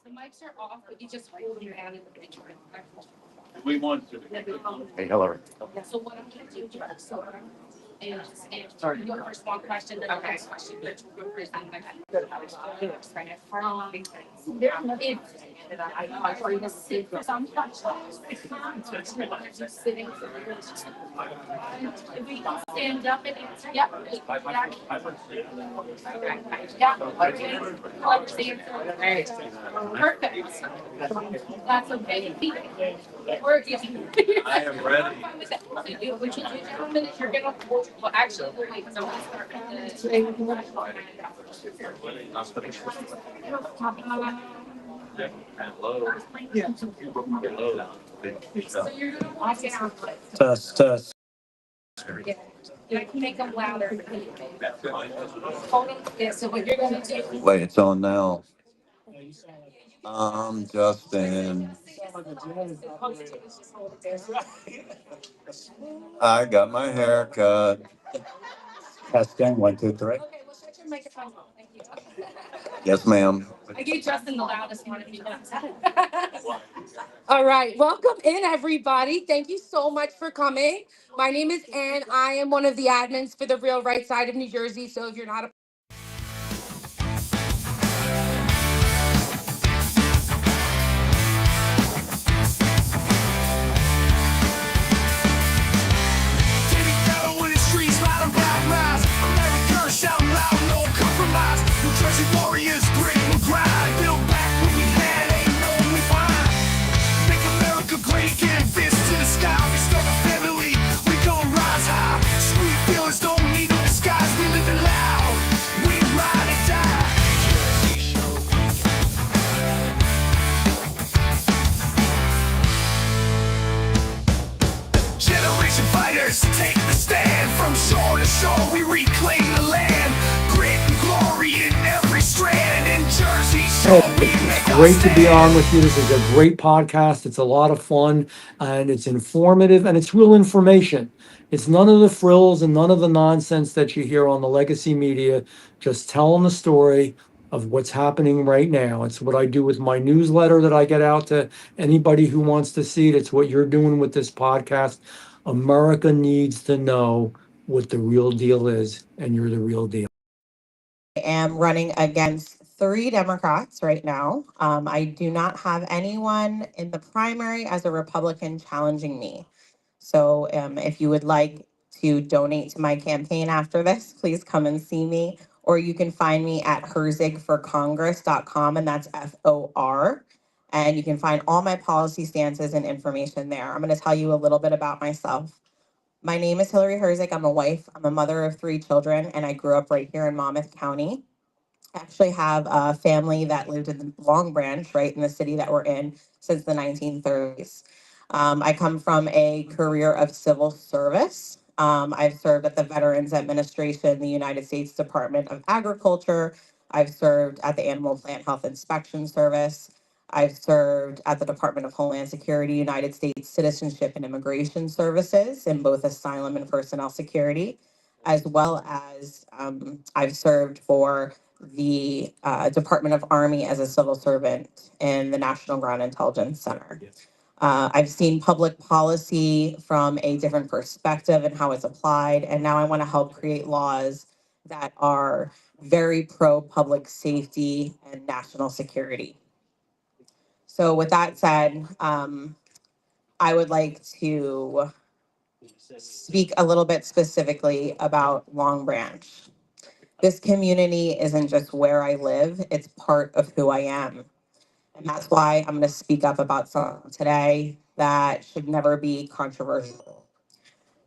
The mics are off, but you just hold your hand in the picture. We want to. Hey, Hillary. So what I'm gonna do, so and you go first one question, then the next question, which will go first, and then if some questions, just sitting. If we can stand up and answer, yep. Perfect. That's okay. Or if I am ready. what you do, gentlemen, is you're gonna, well, actually, we'll wait, so I'm gonna start Hello. Hello. So you're gonna walk down. Test. You can make them louder. Hold them, yeah, so what you're gonna do. Wait, it's on now. Justin. I got my hair cut. Testing, 1, 2, 3. Okay, well, shut your microphone. Thank you. Yes, ma'am. I gave Justin the loudest one if you want. All right, welcome in, everybody. Thank you so much for coming. My name is Ann. I am one of the admins for the Real Right Side of New Jersey. So if you're not a warriors, grit and grind, build back what we had, ain't no we find. Make America great again, fist to the sky, we start a family, we gon' rise high. Street feelings don't need no disguise, we live it loud, we ride and die. Generation fighters, take the stand, from shore to shore we reclaim the land. Grit and glory in every strand, in Jersey shore we make It's great to be on with you. This is a great podcast. It's a lot of fun and it's informative and it's real information. It's none of the frills and none of the nonsense that you hear on the legacy media. Just telling the story of what's happening right now. It's what I do with my newsletter that I get out to anybody who wants to see it. It's what you're doing with this podcast. America needs to know what the real deal is, and you're the real deal. I am running against 3 Democrats right now. I do not have anyone in the primary as a Republican challenging me. So if you would like to donate to my campaign after this, please come and see me. Or you can find me at herzigforcongress.com, and that's FOR. And you can find all my policy stances and information there. I'm going to tell you a little bit about myself. My name is Hillary Herzig. I'm a wife. I'm a mother of 3 children, and I grew up right here in Monmouth County. I actually have a family that lived in the Long Branch, right in the city that we're in, since the 1930s. I come from a career of civil service. I've served at the Veterans Administration, the United States Department of Agriculture. I've served at the Animal Plant Health Inspection Service. I've served at the Department of Homeland Security, United States Citizenship and Immigration Services in both asylum and personnel security, as well as I've served for the Department of Army as a civil servant in the National Ground Intelligence Center. I've seen public policy from a different perspective and how it's applied, and now I want to help create laws that are very pro public safety and national security. So with that said, I would like to speak a little bit specifically about Long Branch. This community isn't just where I live, it's part of who I am. And that's why I'm going to speak up about something today that should never be controversial.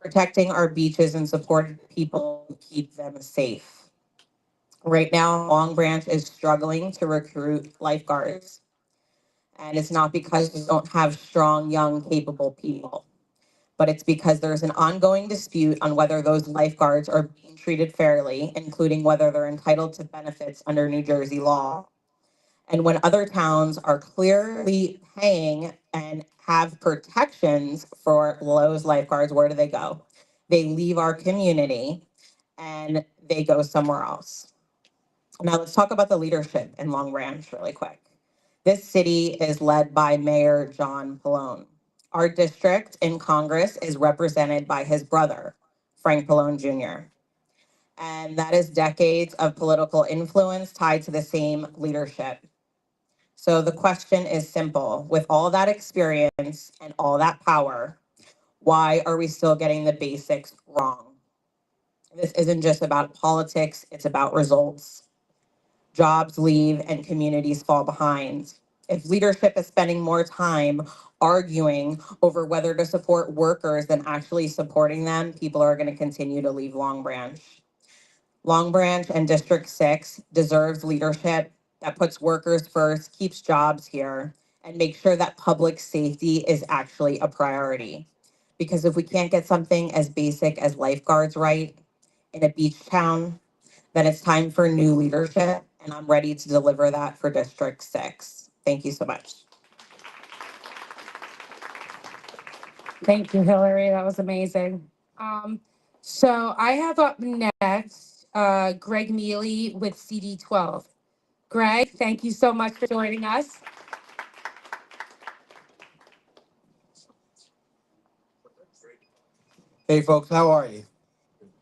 Protecting our beaches and supporting people who keep them safe. Right now, Long Branch is struggling to recruit lifeguards. And it's not because we don't have strong, young, capable people, but it's because there's an ongoing dispute on whether those lifeguards are being treated fairly, including whether they're entitled to benefits under New Jersey law. And when other towns are clearly paying and have protections for those lifeguards, where do they go? They leave our community and they go somewhere else. Now let's talk about the leadership in Long Branch really quick. This city is led by Mayor John Pallone. Our district in Congress is represented by his brother, Frank Pallone Jr. And that is decades of political influence tied to the same leadership. So the question is simple. With all that experience and all that power, why are we still getting the basics wrong? This isn't just about politics, it's about results. Jobs leave and communities fall behind. If leadership is spending more time arguing over whether to support workers than actually supporting them, people are going to continue to leave Long Branch. Long Branch and District 6 deserves leadership that puts workers first, keeps jobs here, and makes sure that public safety is actually a priority. Because if we can't get something as basic as lifeguards right in a beach town, then it's time for new leadership, and I'm ready to deliver that for District 6. Thank you so much. Thank you, Hillary. That was amazing. So I have up next Greg Mealy with CD12. Greg, thank you so much for joining us. Hey folks, how are you?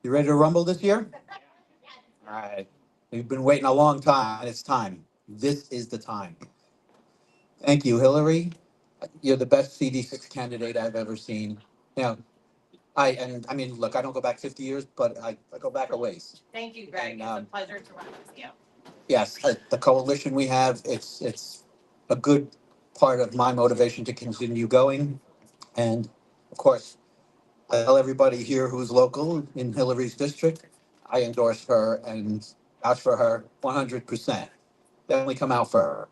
You ready to rumble this year? All right. We've been waiting a long time, and it's time. This is the time. Thank you, Hillary. You're the best CD6 candidate I've ever seen. Now, I mean, look, I don't go back 50 years, but I go back a ways. Thank you, Greg. And, It's a pleasure to run with you. Yes, the coalition we have, it's a good part of my motivation to continue going. And of course, I tell everybody here who's local in Hillary's district, I endorse her and vouch for her 100%. Definitely come out for her.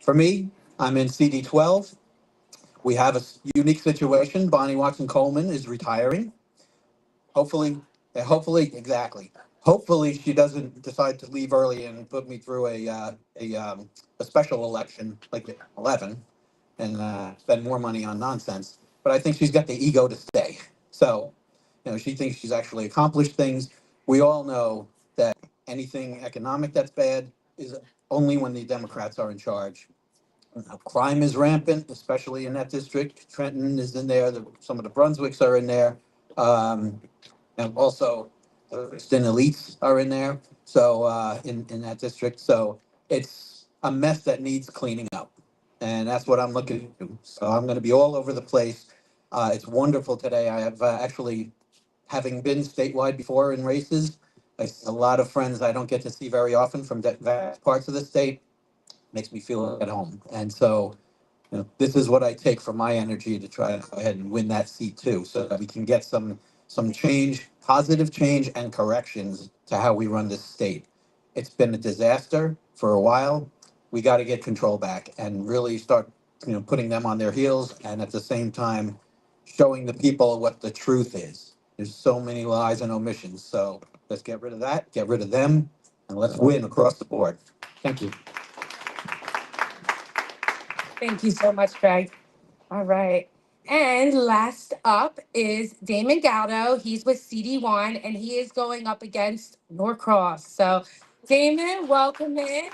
For me, I'm in CD12. We have a unique situation. Bonnie Watson Coleman is retiring. Hopefully, exactly. Hopefully, she doesn't decide to leave early and put me through a special election like 11 and spend more money on nonsense. But I think she's got the ego to stay. So, she thinks she's actually accomplished things. We all know that anything economic that's bad is only when the Democrats are in charge. Crime is rampant, especially in that district. Trenton is in there. Some of the Brunswicks are in there. And also, the Princeton elites are in there. So in that district. So it's a mess that needs cleaning up. And that's what I'm looking to do. So I'm going to be all over the place. It's wonderful today. I have actually, having been statewide before in races, I see a lot of friends I don't get to see very often from vast parts of the state. Makes me feel at home. And so, this is what I take for my energy to try to go ahead and win that seat too, so that we can get some change, positive change and corrections to how we run this state. It's been a disaster for a while. We got to get control back and really start, putting them on their heels, and at the same time, showing the people what the truth is. There's so many lies and omissions. So let's get rid of that, get rid of them, and let's win across the board. Thank you. Thank you so much, Greg. All right. And last up is Damon Galdo. He's with CD1 and he is going up against Norcross. So, Damon, welcome in.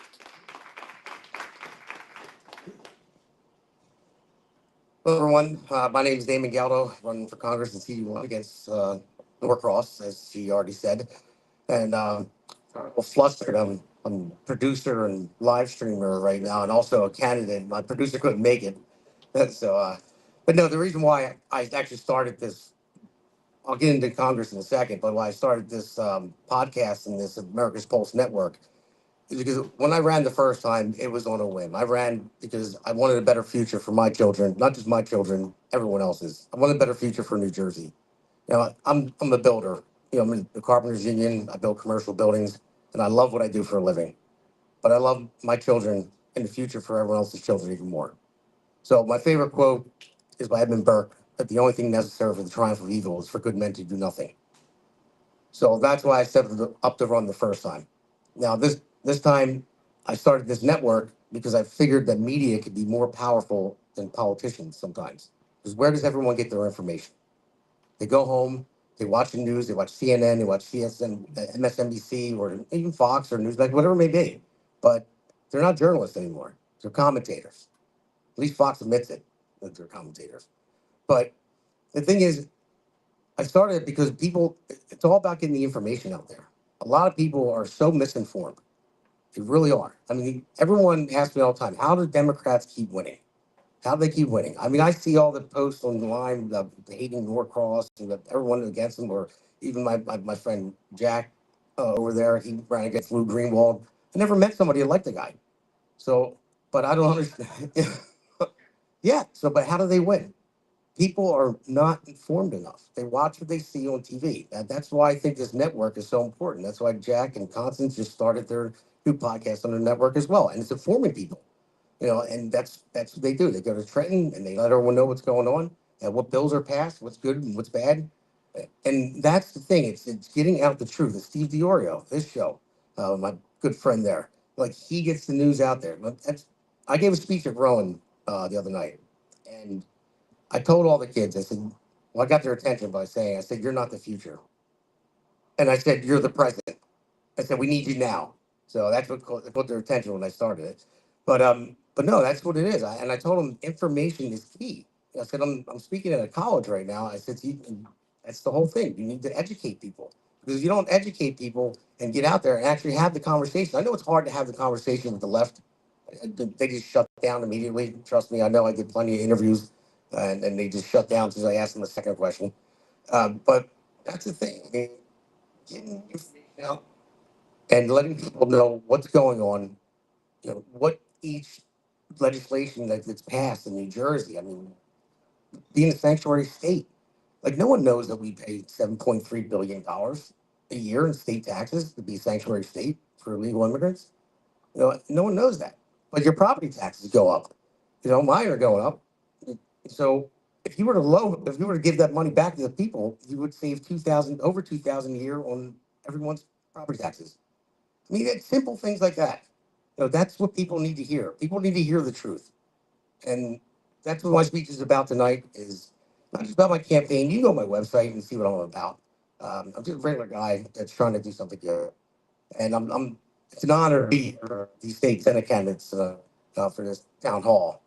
Hello, everyone. My name is Damon Galdo, running for Congress in CD1 against Norcross, as she already said. And well, flustered. I'm a producer and live streamer right now, and also a candidate. My producer couldn't make it, so. But no, the reason why I actually started this, I'll get into Congress in a second. But why I started this podcast and this America's Pulse Network is because when I ran the first time, it was on a whim. I ran because I wanted a better future for my children, not just my children, everyone else's. I wanted a better future for New Jersey. I'm a builder. I'm in the Carpenters Union. I build commercial buildings, and I love what I do for a living. But I love my children and the future for everyone else's children even more. So my favorite quote is by Edmund Burke, that the only thing necessary for the triumph of evil is for good men to do nothing. So that's why I stepped up to run the first time. Now, this time, I started this network because I figured that media could be more powerful than politicians sometimes. Because where does everyone get their information? They go home, they They watch the news, they watch CNN, they watch CSN, MSNBC, or even Fox or Newsmax, whatever it may be. But they're not journalists anymore. They're commentators. At least Fox admits it, that they're commentators. But the thing is, I started it because people, it's all about getting the information out there. A lot of people are so misinformed. They really are. I mean, everyone asks me all the time, how do Democrats keep winning? How do they keep winning? I mean, I see all the posts online, hating Norcross and everyone against them, or even my friend Jack over there, he ran against Lou Greenwald. I never met somebody that liked the guy. So, but I don't understand. Yeah, so, but how do they win? People are not informed enough. They watch what they see on TV. That's why I think this network is so important. That's why Jack and Constance just started their new podcast on their network as well. And it's informing people, and that's what they do. They go to Trenton and they let everyone know what's going on and what bills are passed, what's good and what's bad. And that's the thing. It's getting out the truth. It's Steve DiOrio, this show, my good friend there. Like, he gets the news out there. But I gave a speech at Rowan the other night, and I told all the kids, I said, well, I got their attention by saying, I said, you're not the future. And I said, you're the present. I said, we need you now. So that's what caught their attention when I started it. But no, that's what it is. And I told them information is key. I said, I'm speaking at a college right now. I said, that's the whole thing. You need to educate people. Because if you don't educate people and get out there and actually have the conversation, I know it's hard to have the conversation with the left. They just shut down immediately. Trust me, I know. I did plenty of interviews, and they just shut down since I asked them the second question. But that's the thing. I mean, getting information out and letting people know what's going on, what each legislation that's passed in New Jersey. I mean, being a sanctuary state, like, no one knows that we pay $7.3 billion a year in state taxes to be a sanctuary state for illegal immigrants. No one knows that. But your property taxes go up. Mine are going up. So if you were to give that money back to the people, you would save over 2,000 a year on everyone's property taxes. I mean, it's simple things like that. That's what people need to hear. People need to hear the truth. And that's what my speech is about tonight, is not just about my campaign. You go to my website and see what I'm about. I'm just a regular guy that's trying to do something good. And it's an honor to be here, these state Senate candidates for this town hall.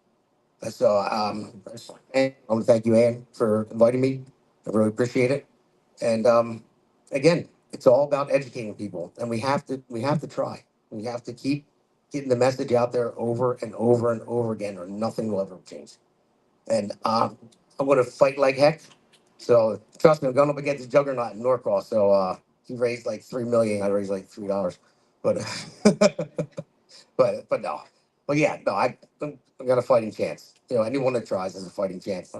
So I want to thank you, Ann, for inviting me. I really appreciate it. And again, it's all about educating people, and we have to try. We have to keep getting the message out there over and over and over again, or nothing will ever change. And I'm going to fight like heck. So trust me, I'm going up against the juggernaut in Norcross. So he raised like $3 million. I raised like $3, but but no. But yeah, no, I got a fighting chance. Anyone that tries has a fighting chance.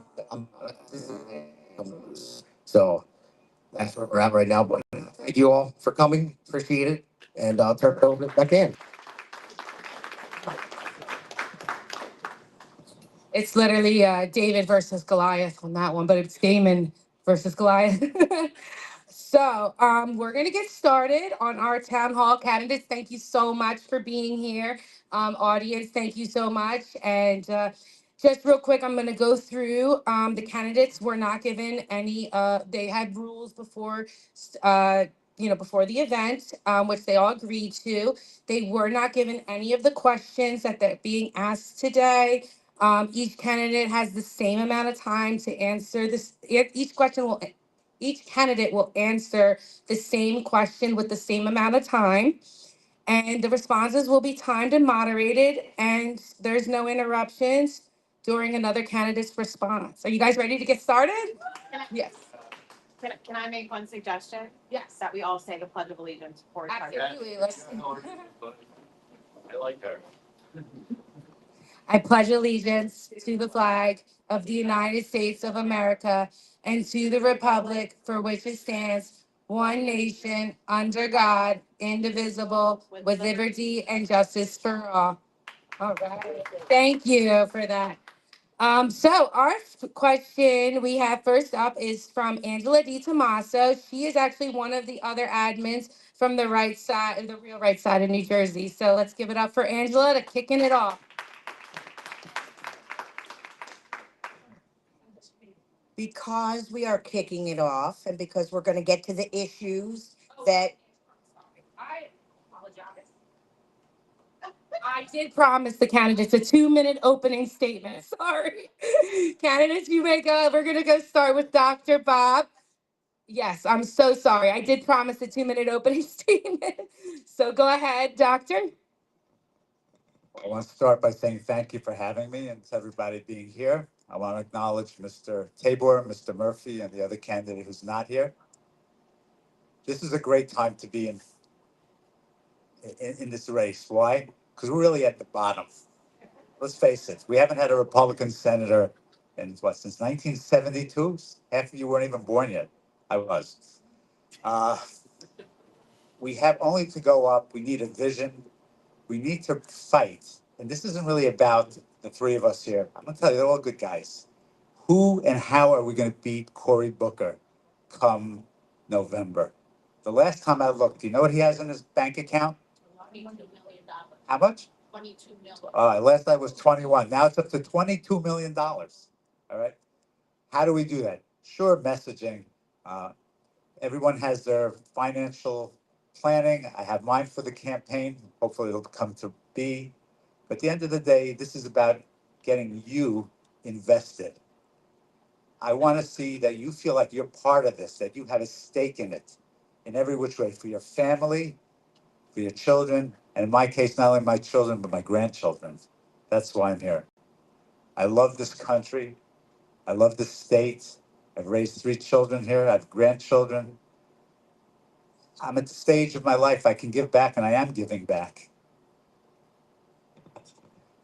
So that's where we're at right now. But thank you all for coming. Appreciate it. And I'll turn it over back in. It's literally David versus Goliath on that one, but it's Damon versus Goliath. So we're going to get started on our town hall candidates. Thank you so much for being here. Audience, thank you so much. And just real quick, I'm going to go through the candidates. Were not given any, they had rules before, before the event, which they all agreed to. They were not given any of the questions that they're being asked today. Each candidate has the same amount of time to answer this. Each candidate will answer the same question with the same amount of time. And the responses will be timed and moderated, and there's no interruptions during another candidate's response. Are you guys ready to get started? Yes. Can I make one suggestion? Yes. That we all say the Pledge of Allegiance before we start. Absolutely. Let's. I like her. I pledge allegiance to the flag of the United States of America and to the republic for which it stands, one nation, under God, indivisible, with liberty and justice for all. All right. Thank you for that. So our question we have first up is from Angela Di Tommaso. She is actually one of the other admins from the right side, the real right side of New Jersey. So let's give it up for Angela to kicking it off. because we are kicking it off and because we're going to get to the issues that I apologize. I did promise the candidates a 2-minute opening statement. Sorry. Candidates, you may go. We're going to go start with Dr. Bob. Yes, I'm so sorry. I did promise a 2-minute opening statement. So go ahead, Doctor. I want to start by saying thank you for having me and to everybody being here. I want to acknowledge Mr. Tabor, Mr. Murphy, and the other candidate who's not here. This is a great time to be in this race. Why? Because we're really at the bottom. Let's face it, we haven't had a Republican senator in what, since 1972? Half of you weren't even born yet. I was. Uh, we have only to go up. We need a vision. We need to fight. And this isn't really about the three of us here. I'm gonna tell you, they're all good guys. Who and how are we gonna beat Cory Booker come November? The last time I looked, do you know what he has in his bank account? $22 million. How much? 22 million. Last night was 21. Now it's up to $22 million. All right. How do we do that? Sure, messaging. Everyone has their financial planning. I have mine for the campaign. Hopefully it'll come to be. But at the end of the day, this is about getting you invested. I want to see that you feel like you're part of this, that you have a stake in it in every which way, for your family, for your children, and in my case, not only my children, but my grandchildren. That's why I'm here. I love this country. I love this state. I've raised 3 children here. I have grandchildren. I'm at the stage of my life I can give back, and I am giving back.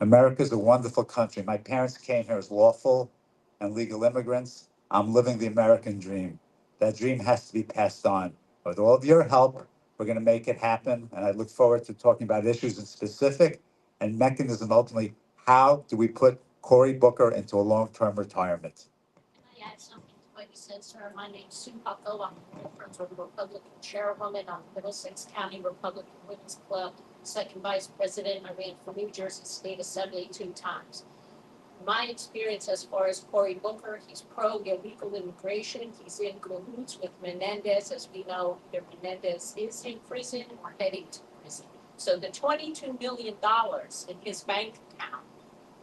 America's a wonderful country. My parents came here as lawful and legal immigrants. I'm living the American dream. That dream has to be passed on. With all of your help, we're going to make it happen. And I look forward to talking about issues in specific and mechanism. Ultimately, how do we put Cory Booker into a long-term retirement? Can I add something to what you said, sir? My name's Sue Bucko. I'm the Republican chairwoman on the Middlesex County Republican Women's Club, second vice president. I ran for New Jersey State Assembly 2 times. My experience as far as Cory Booker, he's pro-illegal immigration. He's in cahoots with Menendez. As we know, either Menendez is in prison or heading to prison. So the $22 million in his bank account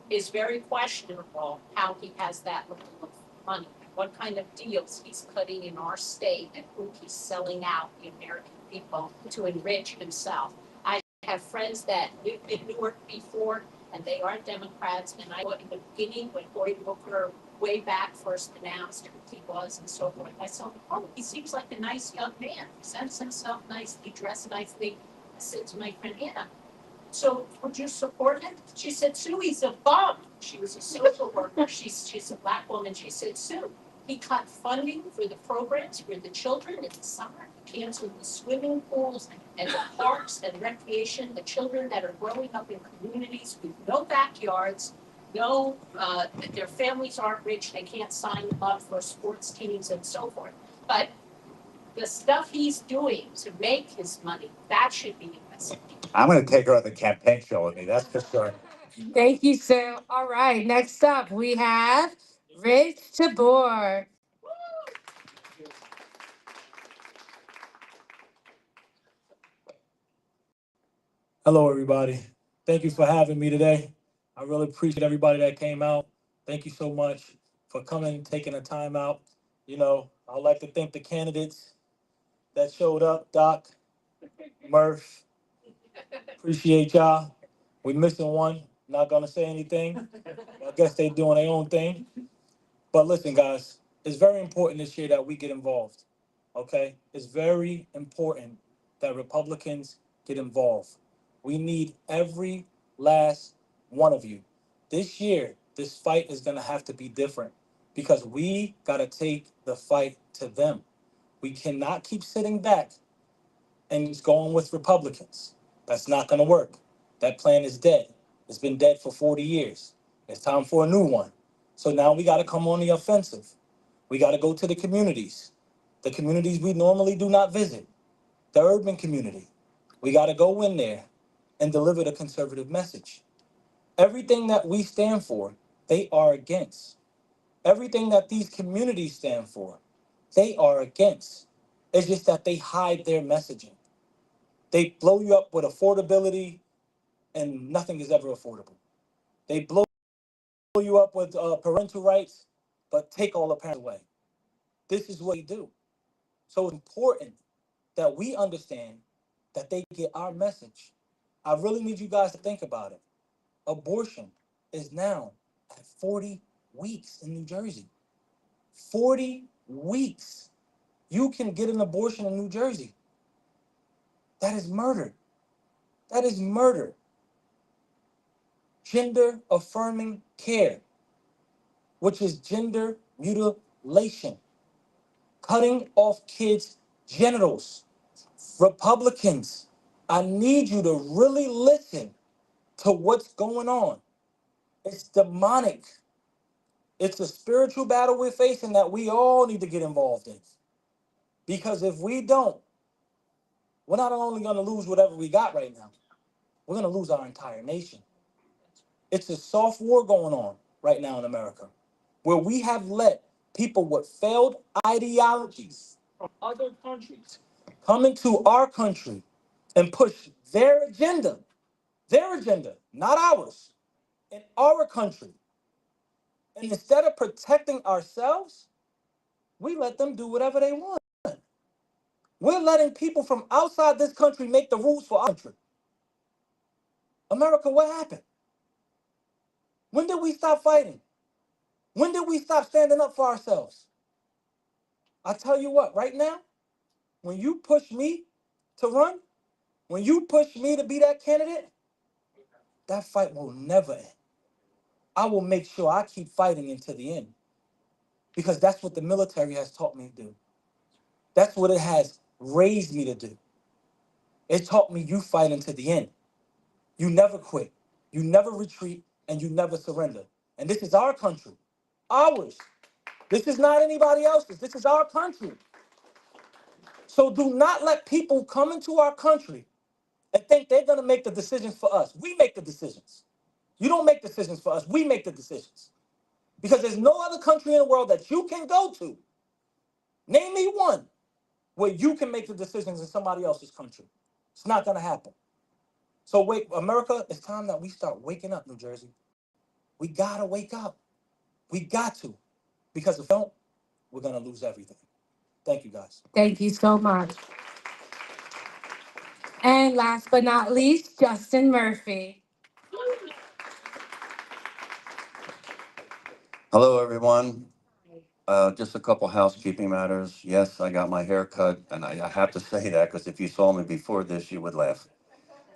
is very questionable how he has that level of money, what kind of deals he's cutting in our state, and who he's selling out the American people to enrich himself. I have friends that lived in Newark before, and they are Democrats, and I in the beginning when Cory Booker way back first announced who he was and so forth, I saw, oh, he seems like a nice young man, presents himself nicely, dressed nicely. I said to my friend Anna, so would you support him? She said, Sue, he's a bum. She was a social worker. She's a Black woman. She said, Sue, he cut funding for the programs for the children in the summer. He canceled the swimming pools and the parks and recreation. The children that are growing up in communities with no backyards, no, their families aren't rich. They can't sign them up for sports teams and so forth. But the stuff he's doing to make his money, that should be invested. I'm going to take her on the campaign show with me, that's for sure. Thank you, Sue. All right, next up we have Rich Tabor. Hello, everybody. Thank you for having me today. I really appreciate everybody that came out. Thank you so much for coming, taking the time out. You know, I'd like to thank the candidates that showed up, Doc, Murph. Appreciate y'all. We missing one. Not gonna say anything. I guess they doing their own thing. But listen, guys, it's very important this year that we get involved. Okay? It's very important that Republicans get involved. We need every last one of you. This year, this fight is gonna have to be different because we gotta take the fight to them. We cannot keep sitting back and just going with Republicans. That's not gonna work. That plan is dead. It's been dead for 40 years. It's time for a new one. So now we gotta come on the offensive. We gotta go to the communities we normally do not visit, the urban community. We gotta go in there and deliver the conservative message. Everything that we stand for, they are against. Everything that these communities stand for, they are against. It's just that they hide their messaging. They blow you up with affordability, and nothing is ever affordable. They blow you up with parental rights, but take all the parents away. This is what they do. So it's important that we understand that they get our message. I really need you guys to think about it. Abortion is now at 40 weeks in New Jersey. 40 weeks. You can get an abortion in New Jersey. That is murder. That is murder. Gender affirming care, which is gender mutilation, cutting off kids' genitals. Republicans, I need you to really listen to what's going on. It's demonic. It's a spiritual battle we're facing that we all need to get involved in. Because if we don't, we're not only going to lose whatever we got right now, we're going to lose our entire nation. It's a soft war going on right now in America, where we have let people with failed ideologies from other countries come into our country and push their agenda, not ours, in our country. And instead of protecting ourselves, we let them do whatever they want. We're letting people from outside this country make the rules for our country. America, what happened? When did we stop fighting? When did we stop standing up for ourselves? I tell you what, right now, when you push me to run, when you push me to be that candidate, that fight will never end. I will make sure I keep fighting until the end, because that's what the military has taught me to do. That's what it has raised me to do. It taught me you fight until the end. You never quit, you never retreat, and you never surrender. And this is our country, ours. This is not anybody else's. This is our country. So do not let people come into our country and think they're going to make the decisions for us. We make the decisions. You don't make decisions for us. We make the decisions. Because there's no other country in the world that you can go to. Name me one where you can make the decisions in somebody else's country. It's not going to happen. So wait, America, it's time that we start waking up, New Jersey. We got to wake up. We got to. Because if we don't, we're going to lose everything. Thank you, guys. Thank you so much. And last but not least, Justin Murphy. Hello, everyone. Just a couple housekeeping matters. Yes, I got my hair cut, and I have to say that because if you saw me before this, you would laugh.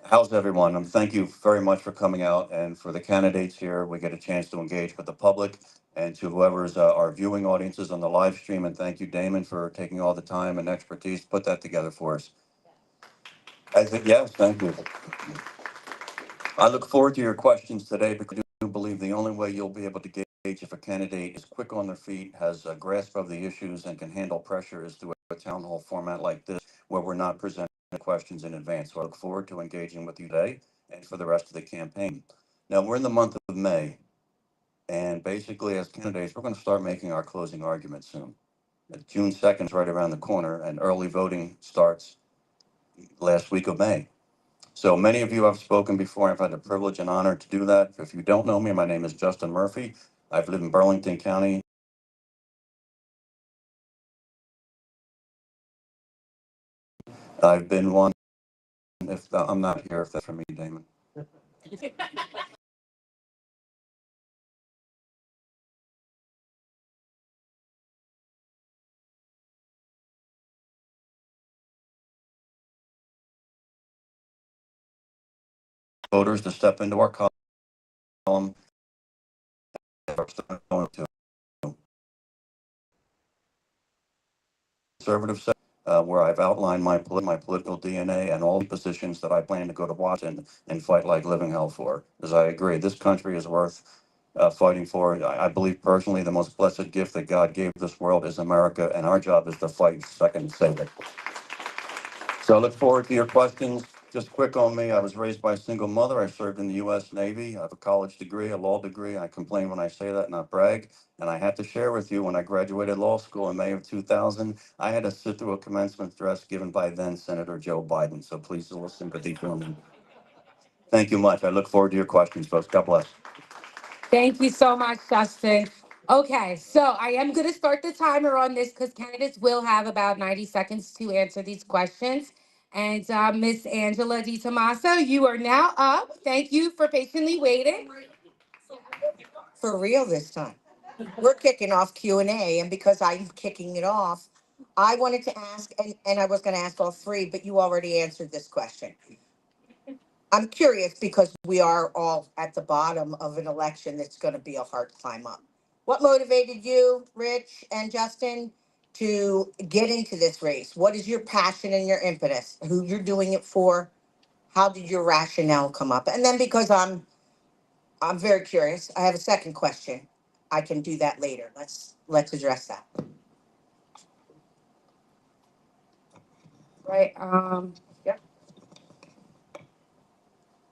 How's everyone? Thank you very much for coming out, and for the candidates here, we get a chance to engage with the public, and to whoever's our viewing audiences on the live stream, and thank you, Damon, for taking all the time and expertise to put that together for us. Yes, thank you. I look forward to your questions today because I do believe the only way you'll be able to gauge if a candidate is quick on their feet, has a grasp of the issues, and can handle pressure is through a town hall format like this, where we're not presenting questions in advance. So I look forward to engaging with you today and for the rest of the campaign. Now, we're in the month of May, and basically as candidates, we're going to start making our closing arguments soon. June 2nd is right around the corner, and early voting starts last week of May. So many of you I've spoken before. I've had the privilege and honor to do that. If you don't know me, my name is Justin Murphy. I've lived in Burlington County. I've been one, if I'm not here, if that's for me, Damon. Voters to step into our column. Conservative side, where I've outlined my political DNA and all the positions that I plan to go to Washington and fight like living hell for. Because I agree, this country is worth fighting for. I believe personally the most blessed gift that God gave this world is America, and our job is to fight second and save it. So I look forward to your questions. Just quick on me, I was raised by a single mother. I served in the US Navy. I have a college degree, a law degree. I complain when I say that, not brag. And I have to share with you, when I graduated law school in May of 2000, I had to sit through a commencement address given by then Senator Joe Biden. So please, a little sympathy for me. Thank you much. I look forward to your questions, folks. God bless. Thank you so much, Justin. Okay, so I am going to start the timer on this because candidates will have about 90 seconds to answer these questions. And Miss Angela DiTomaso, you are now up. Thank you for patiently waiting. For real this time. We're kicking off Q&A, and because I'm kicking it off, I wanted to ask, and I was going to ask all three, but you already answered this question. I'm curious because we are all at the bottom of an election that's going to be a hard climb up. What motivated you, Rich and Justin, to get into this race? What is your passion and your impetus? Who you're doing it for? How did your rationale come up? And then because I'm very curious, I have a second question. I can do that later. Let's address that. Right. Yep.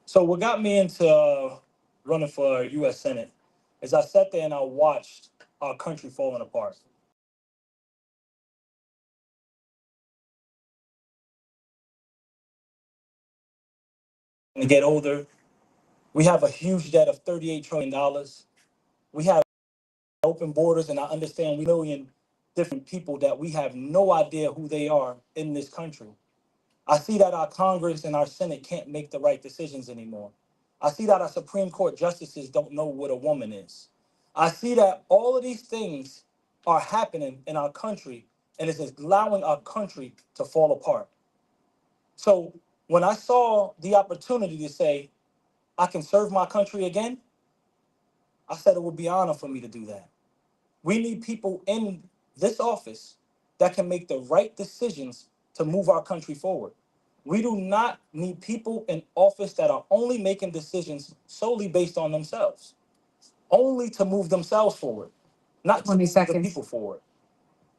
So what got me into running for U.S. Senate is I sat there and I watched our country falling apart. And to get older, we have a huge debt of $38 trillion. We have open borders, and I understand we million different people that we have no idea who they are in this country. I see that our Congress and our Senate can't make the right decisions anymore. I see that our Supreme Court justices don't know what a woman is. I see that all of these things are happening in our country, and it's allowing our country to fall apart. So when I saw the opportunity to say, I can serve my country again, I said it would be an honor for me to do that. We need people in this office that can make the right decisions to move our country forward. We do not need people in office that are only making decisions solely based on themselves, only to move themselves forward, not to 20 move the seconds. people forward.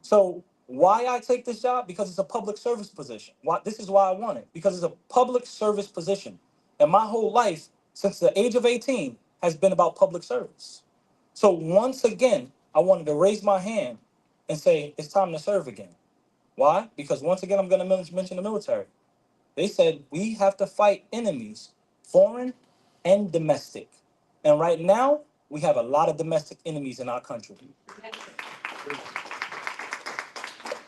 So why I take this job? Because it's a public service position. Why? This is why I want it, because it's a public service position. And my whole life, since the age of 18, has been about public service. So once again, I wanted to raise my hand and say, it's time to serve again. Why? Because once again, I'm going to mention the military. They said we have to fight enemies, foreign and domestic. And right now, we have a lot of domestic enemies in our country. Thank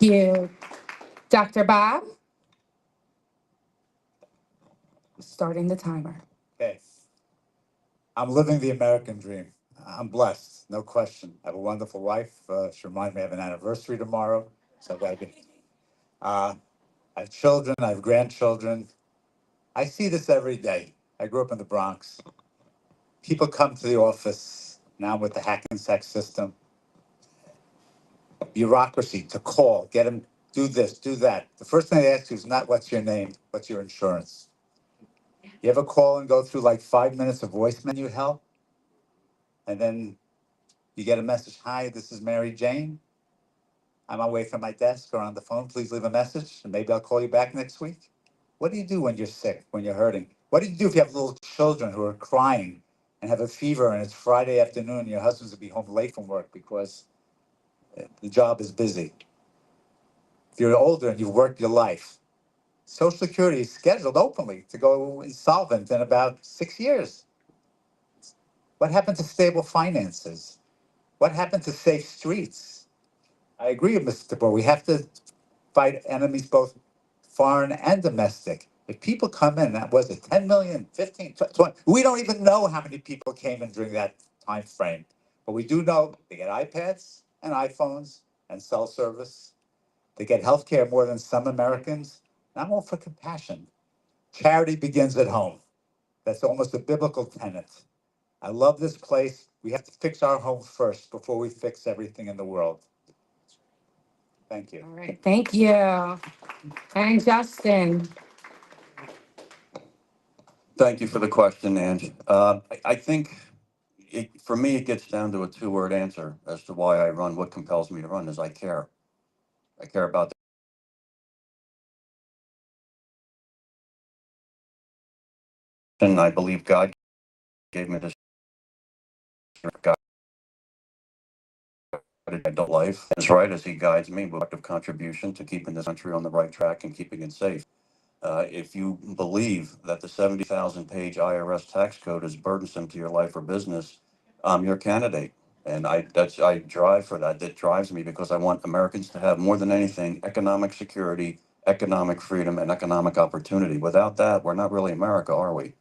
you. Dr. Bob, starting the timer. Okay. I'm living the American dream. I'm blessed, no question. I have a wonderful wife. She reminds me I have an anniversary tomorrow. So I have children, I have grandchildren. I see this every day. I grew up in the Bronx. People come to the office now with the hack and sack system. Bureaucracy to call, get them, do this, do that. The first thing they ask you is not what's your name, what's your insurance. You ever call and go through like 5 minutes of voice menu hell? And then you get a message, hi, this is Mary Jane. I'm away from my desk or on the phone. Please leave a message and maybe I'll call you back next week. What do you do when you're sick, when you're hurting? What do you do if you have little children who are crying and have a fever and it's Friday afternoon and your husband's gonna be home late from work because the job is busy? If you're older and you've worked your life, Social Security is scheduled openly to go insolvent in about 6 years. What happened to stable finances? What happened to safe streets? I agree with Mr. Tabor. We have to fight enemies, both foreign and domestic. If people come in, that was it, 10 million, 15, 20, we don't even know how many people came in during that time frame. But we do know they get iPads and iPhones and cell service. They get healthcare more than some Americans. And I'm all for compassion. Charity begins at home. That's almost a biblical tenet. I love this place. We have to fix our home first before we fix everything in the world. Thank you. All right. Thank you. And Justin. Thank you for the question, Ange. I think for me, it gets down to a two-word answer as to why I run. What compels me to run is I care. I care about And I believe God gave me this God adult life. That's right, as He guides me with active contribution to keeping this country on the right track and keeping it safe. If you believe that the 70,000 page IRS tax code is burdensome to your life or business, I'm your candidate. And I drive for that. That drives me because I want Americans to have more than anything economic security, economic freedom, and economic opportunity. Without that, we're not really America, are we?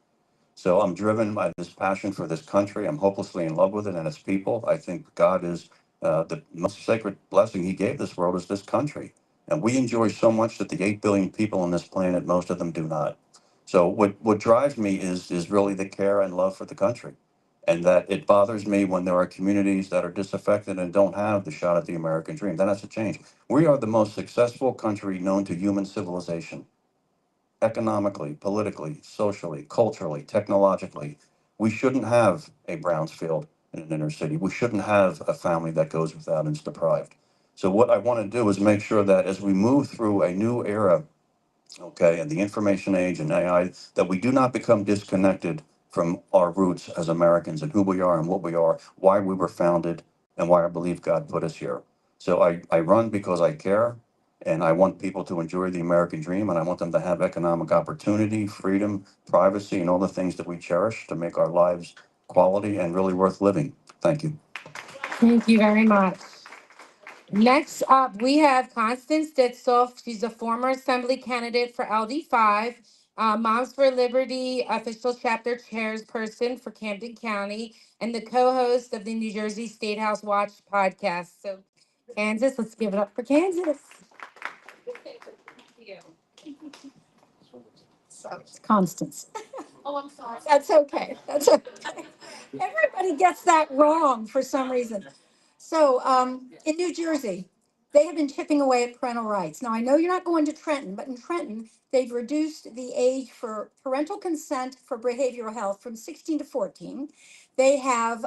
So I'm driven by this passion for this country. I'm hopelessly in love with it and its people. I think God is the most sacred blessing He gave this world is this country. And we enjoy so much that the 8 billion people on this planet, most of them do not. So what drives me is really the care and love for the country. And that it bothers me when there are communities that are disaffected and don't have the shot at the American dream. That has to change. We are the most successful country known to human civilization economically, politically, socially, culturally, technologically. We shouldn't have a Brownsfield in an inner city. We shouldn't have a family that goes without and is deprived. So what I want to do is make sure that as we move through a new era, okay, and the information age and AI, that we do not become disconnected from our roots as Americans and who we are and what we are, why we were founded, and why I believe God put us here. So I run because I care, and I want people to enjoy the American dream, and I want them to have economic opportunity, freedom, privacy, and all the things that we cherish to make our lives quality and really worth living. Thank you. Thank you very much. Next up, we have Constance Ditzoff. She's a former assembly candidate for LD5, Moms for Liberty official chapter chairperson for Camden County, and the co-host of the New Jersey State House Watch podcast. So, Kansas, let's give it up for Kansas. So it's Constance. Oh, I'm sorry. That's okay. That's okay. Everybody gets that wrong for some reason. So, in New Jersey, they have been chipping away at parental rights. Now, I know you're not going to Trenton, but in Trenton, they've reduced the age for parental consent for behavioral health from 16 to 14. They have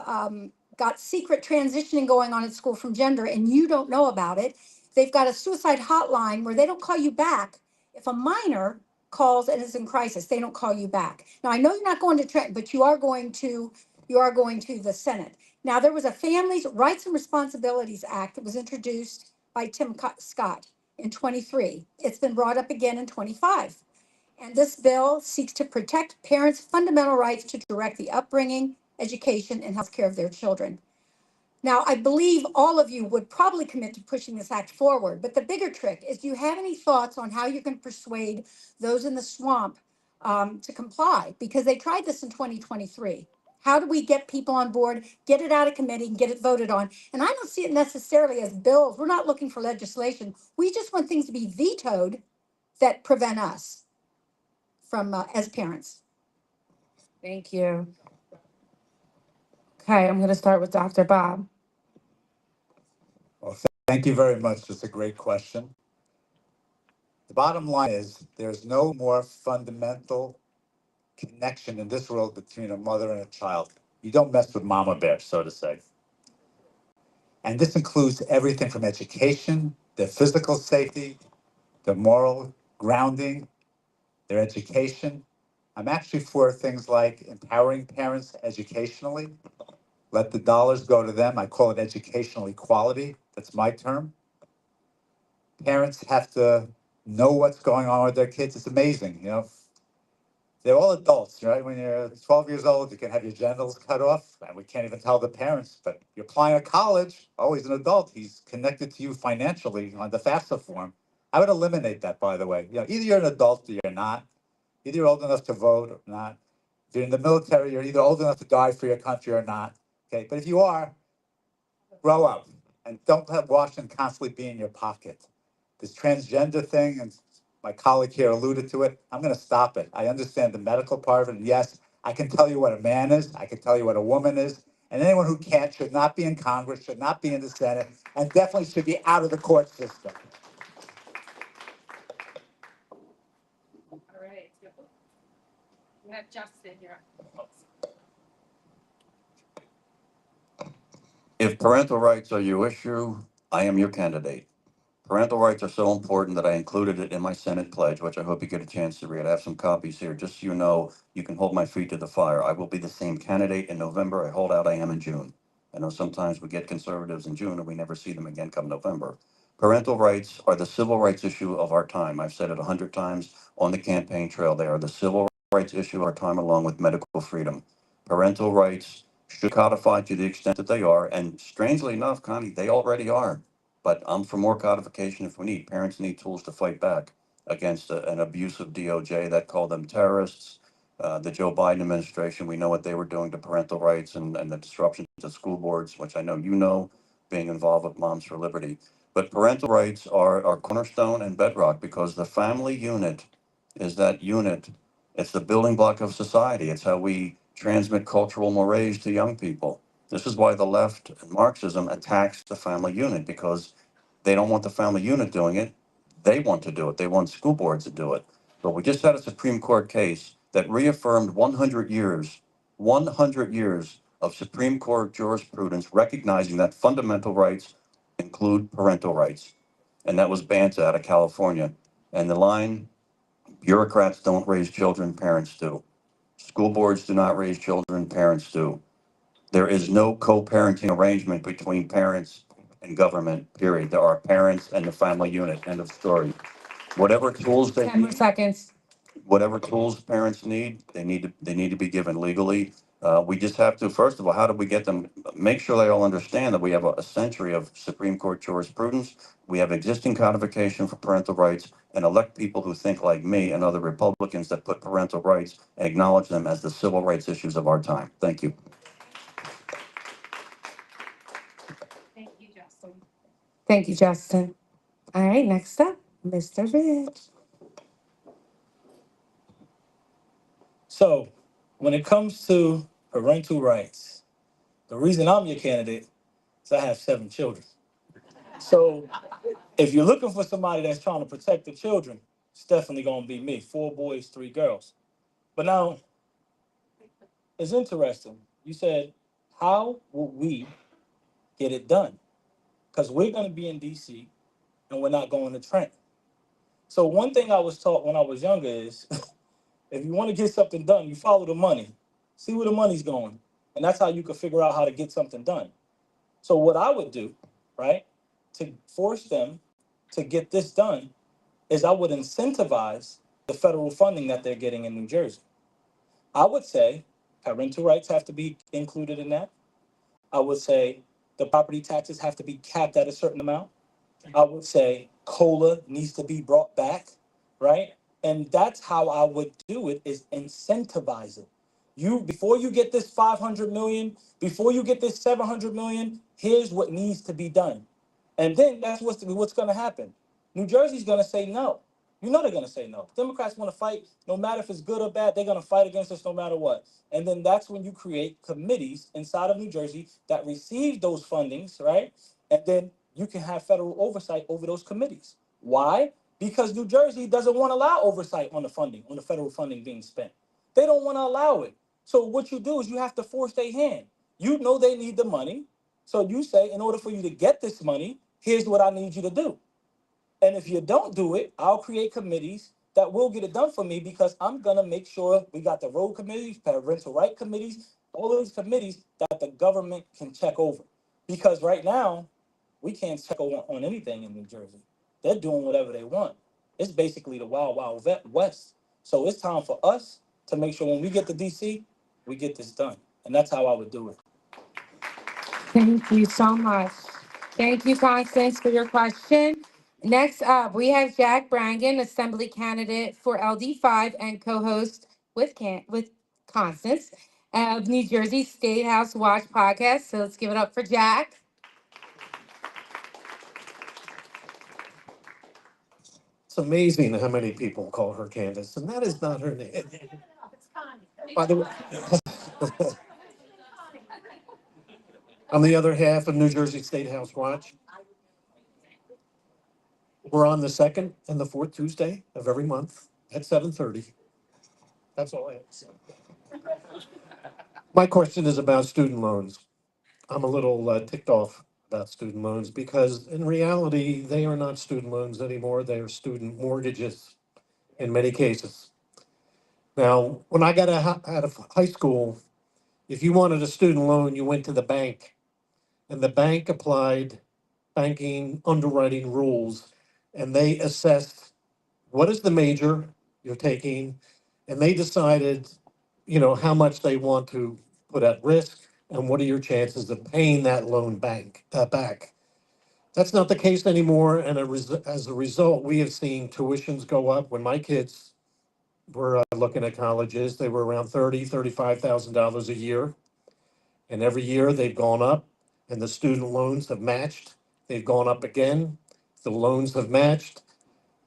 got secret transitioning going on at school from gender, and you don't know about it. They've got a suicide hotline where they don't call you back. If a minor calls and is in crisis, they don't call you back. Now, I know you're not going to Trenton, but you are going to the Senate. Now, there was a Families' Rights and Responsibilities Act that was introduced by Tim Scott in 23. It's been brought up again in 25. And this bill seeks to protect parents' fundamental rights to direct the upbringing, education, and health care of their children. Now, I believe all of you would probably commit to pushing this act forward, but the bigger trick is, do you have any thoughts on how you can persuade those in the swamp to comply? Because they tried this in 2023. How do we get people on board, get it out of committee, and get it voted on? And I don't see it necessarily as bills. We're not looking for legislation. We just want things to be vetoed that prevent us from, as parents. Thank you. Okay, I'm going to start with Dr. Bob. Well, thank you very much. That's a great question. The bottom line is there's no more fundamental connection in this world between a mother and a child. You don't mess with mama bear, so to say. And this includes everything from education, their physical safety, their moral grounding, their education. I'm actually for things like empowering parents educationally. Let the dollars go to them. I call it educational equality. That's my term. Parents have to know what's going on with their kids. It's amazing, you know. They're all adults, right? When you're 12 years old, you can have your genitals cut off, and we can't even tell the parents. But you're applying at college. Oh, he's an adult. He's connected to you financially on the FAFSA form. I would eliminate that, by the way. You know, either you're an adult or you're not. Either you're old enough to vote or not. If you're in the military, you're either old enough to die for your country or not. Okay, but if you are, grow up and don't have Washington constantly be in your pocket. This transgender thing, and my colleague here alluded to it, I'm going to stop it. I understand the medical part of it. And yes, I can tell you what a man is. I can tell you what a woman is. And anyone who can't should not be in Congress, should not be in the Senate, and definitely should be out of the court system. All right. We have Justin here. If parental rights are your issue, I am your candidate. Parental rights are so important that I included it in my Senate pledge, which I hope you get a chance to read. I have some copies here, just so you know, you can hold my feet to the fire. I will be the same candidate in November I hold out I am in June. I know sometimes we get conservatives in June and we never see them again come November. Parental rights are the civil rights issue of our time. I've said it 100 times on the campaign trail. They are the civil rights issue of our time, along with medical freedom. Parental rights should codify to the extent that they are, and strangely enough, Connie, they already are. But I'm for more codification if we need. Parents need tools to fight back against an abusive DOJ that called them terrorists. The Joe Biden administration, we know what they were doing to parental rights and the disruption to school boards, which I know you know, being involved with Moms for Liberty. But parental rights are cornerstone and bedrock, because the family unit is that unit. It's the building block of society. It's how we transmit cultural mores to young people. This is why the left and Marxism attacks the family unit, because they don't want the family unit doing it. They want to do it. They want school boards to do it. But we just had a Supreme Court case that reaffirmed 100 years of Supreme Court jurisprudence recognizing that fundamental rights include parental rights. And that was Banta out of California. And the line, bureaucrats don't raise children, parents do. School boards do not raise children, parents do. There is no co-parenting arrangement between parents and government, period. There are parents and the family unit, end of story. Whatever tools they 10 more need, seconds. whatever tools parents need, they need to be given legally. We just have to, first of all, how do we get them? Make sure they all understand that we have a century of Supreme Court jurisprudence. We have existing codification for parental rights, and elect people who think like me and other Republicans that put parental rights and acknowledge them as the civil rights issues of our time. Thank you. Thank you, Justin. All right, next up, Mr. Rich. So, when it comes to parental rights, the reason I'm your candidate is I have 7 children. So, if you're looking for somebody that's trying to protect the children, it's definitely going to be me. 4 boys, 3 girls. But now, it's interesting. You said, how will we get it done? Because we're going to be in DC and we're not going to Trent. So, one thing I was taught when I was younger is if you want to get something done, you follow the money, see where the money's going. And that's how you can figure out how to get something done. So, what I would do, right, to force them to get this done is I would incentivize the federal funding that they're getting in New Jersey. I would say parental rights have to be included in that. I would say the property taxes have to be capped at a certain amount. I would say COLA needs to be brought back, right? And that's how I would do it, is incentivize it. You, before you get this 500 million, before you get this 700 million, here's what needs to be done. And then that's what's going to happen. New Jersey's going to say no. You know they're going to say no. Democrats want to fight, no matter if it's good or bad, they're going to fight against us no matter what. And then that's when you create committees inside of New Jersey that receive those fundings, right? And then you can have federal oversight over those committees. Why? Because New Jersey doesn't want to allow oversight on the funding, on the federal funding being spent. They don't want to allow it. So what you do is you have to force their hand. You know they need the money. So you say, in order for you to get this money, here's what I need you to do. And if you don't do it, I'll create committees that will get it done for me, because I'm going to make sure we got the road committees, parental right committees, all of these committees that the government can check over. Because right now, we can't check on anything in New Jersey. They're doing whatever they want. It's basically the wild, wild west. So it's time for us to make sure when we get to DC, we get this done. And that's how I would do it. Thank you so much. Thank you, Constance, for your question. Next up, we have Jack Brangan, Assembly candidate for LD5 and co-host with Constance of New Jersey State House Watch podcast. So let's give it up for Jack. It's amazing how many people call her Candace, and that is not her name. By the way, I'm the other half of New Jersey State House Watch. We're on the second and the fourth Tuesday of every month at 7:30. That's all I have to say. My question is about student loans. I'm a little ticked off about student loans because in reality, they are not student loans anymore. They are student mortgages in many cases. Now, when I got out of high school, if you wanted a student loan, you went to the bank and the bank applied banking underwriting rules and they assessed what is the major you're taking and they decided, how much they want to put at risk and what are your chances of paying that loan back. That's not the case anymore, and as a result, we have seen tuitions go up. When my kids were looking at colleges, they were around $35,000 a year, and every year they've gone up, and the student loans have matched. They've gone up again. The loans have matched.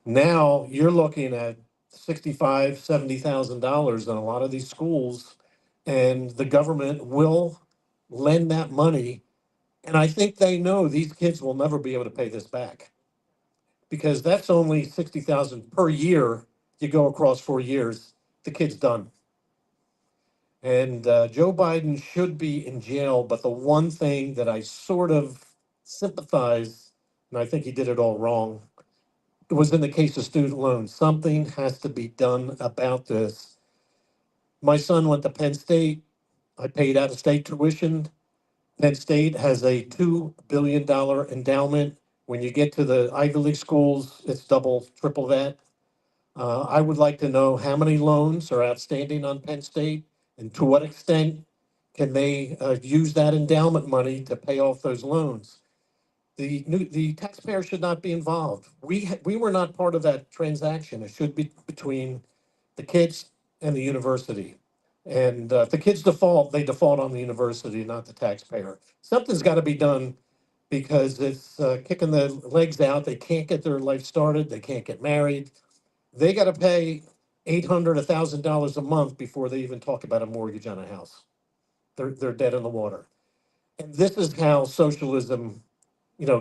Now you're looking at $70,000 in a lot of these schools, and the government will lend that money. And I think they know these kids will never be able to pay this back because that's only 60,000 per year. You go across 4 years, the kid's done. And Joe Biden should be in jail. But the one thing that I sort of sympathize, and I think he did it all wrong, it was in the case of student loans. Something has to be done about this. My son went to Penn State. I paid out of state tuition. Penn State has a $2 billion endowment. When you get to the Ivy League schools, it's double, triple that. I would like to know how many loans are outstanding on Penn State and to what extent can they use that endowment money to pay off those loans? The taxpayer should not be involved. We were not part of that transaction. It should be between the kids and the university. And if the kids default, they default on the university, not the taxpayer. Something's got to be done because it's kicking the legs out. They can't get their life started. They can't get married. They got to pay $800, $1,000 a month before they even talk about a mortgage on a house. They're dead in the water. And this is how socialism,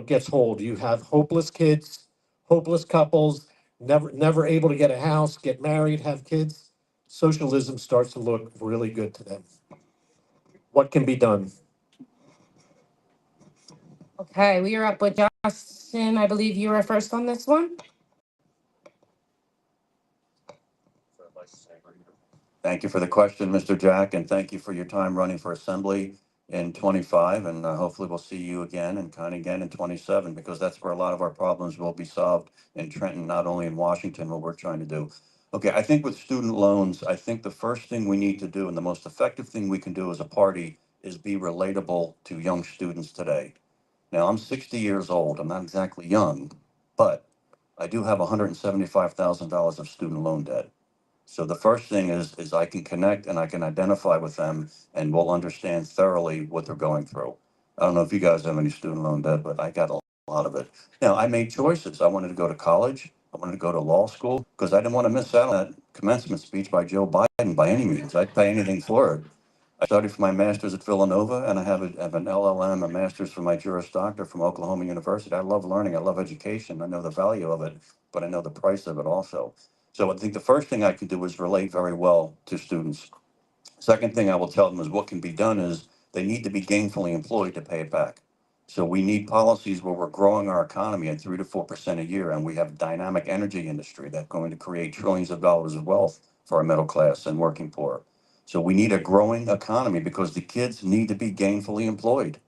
gets hold. You have hopeless kids, hopeless couples, never able to get a house, get married, have kids. Socialism starts to look really good to them. What can be done? Okay, we are up with Justin. I believe you were first on this one. Thank you for the question, Mr. Jack, and thank you for your time running for Assembly in 25, and hopefully we'll see you again and kind of again in 27, because that's where a lot of our problems will be solved in Trenton, not only in Washington, what we're trying to do. Okay, I think with student loans, I think the first thing we need to do and the most effective thing we can do as a party is be relatable to young students today. Now, I'm 60 years old. I'm not exactly young, but I do have $175,000 of student loan debt. So the first thing is I can connect and I can identify with them and we'll understand thoroughly what they're going through. I don't know if you guys have any student loan debt, but I got a lot of it. Now, I made choices. I wanted to go to college. I wanted to go to law school because I didn't want to miss out on that commencement speech by Joe Biden by any means. I'd pay anything for it. I studied for my master's at Villanova, and I have an LLM, a master's for my Juris Doctor from Oklahoma University. I love learning. I love education. I know the value of it, but I know the price of it also. So I think the first thing I can do is relate very well to students. Second thing I will tell them is what can be done is they need to be gainfully employed to pay it back. So we need policies where we're growing our economy at 3 to 4% a year, and we have a dynamic energy industry that's going to create trillions of dollars of wealth for our middle class and working poor. So we need a growing economy because the kids need to be gainfully employed.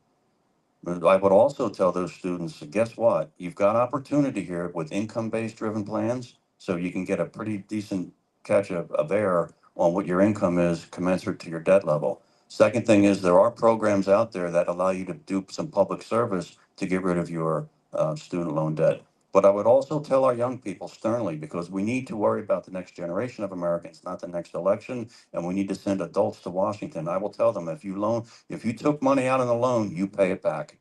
But I would also tell those students, guess what? You've got opportunity here with income-based driven plans, so you can get a pretty decent catch of air on what your income is commensurate to your debt level. Second thing is there are programs out there that allow you to do some public service to get rid of your student loan debt. But I would also tell our young people sternly, because we need to worry about the next generation of Americans, not the next election, and we need to send adults to Washington. I will tell them, if you took money out on a loan, you pay it back.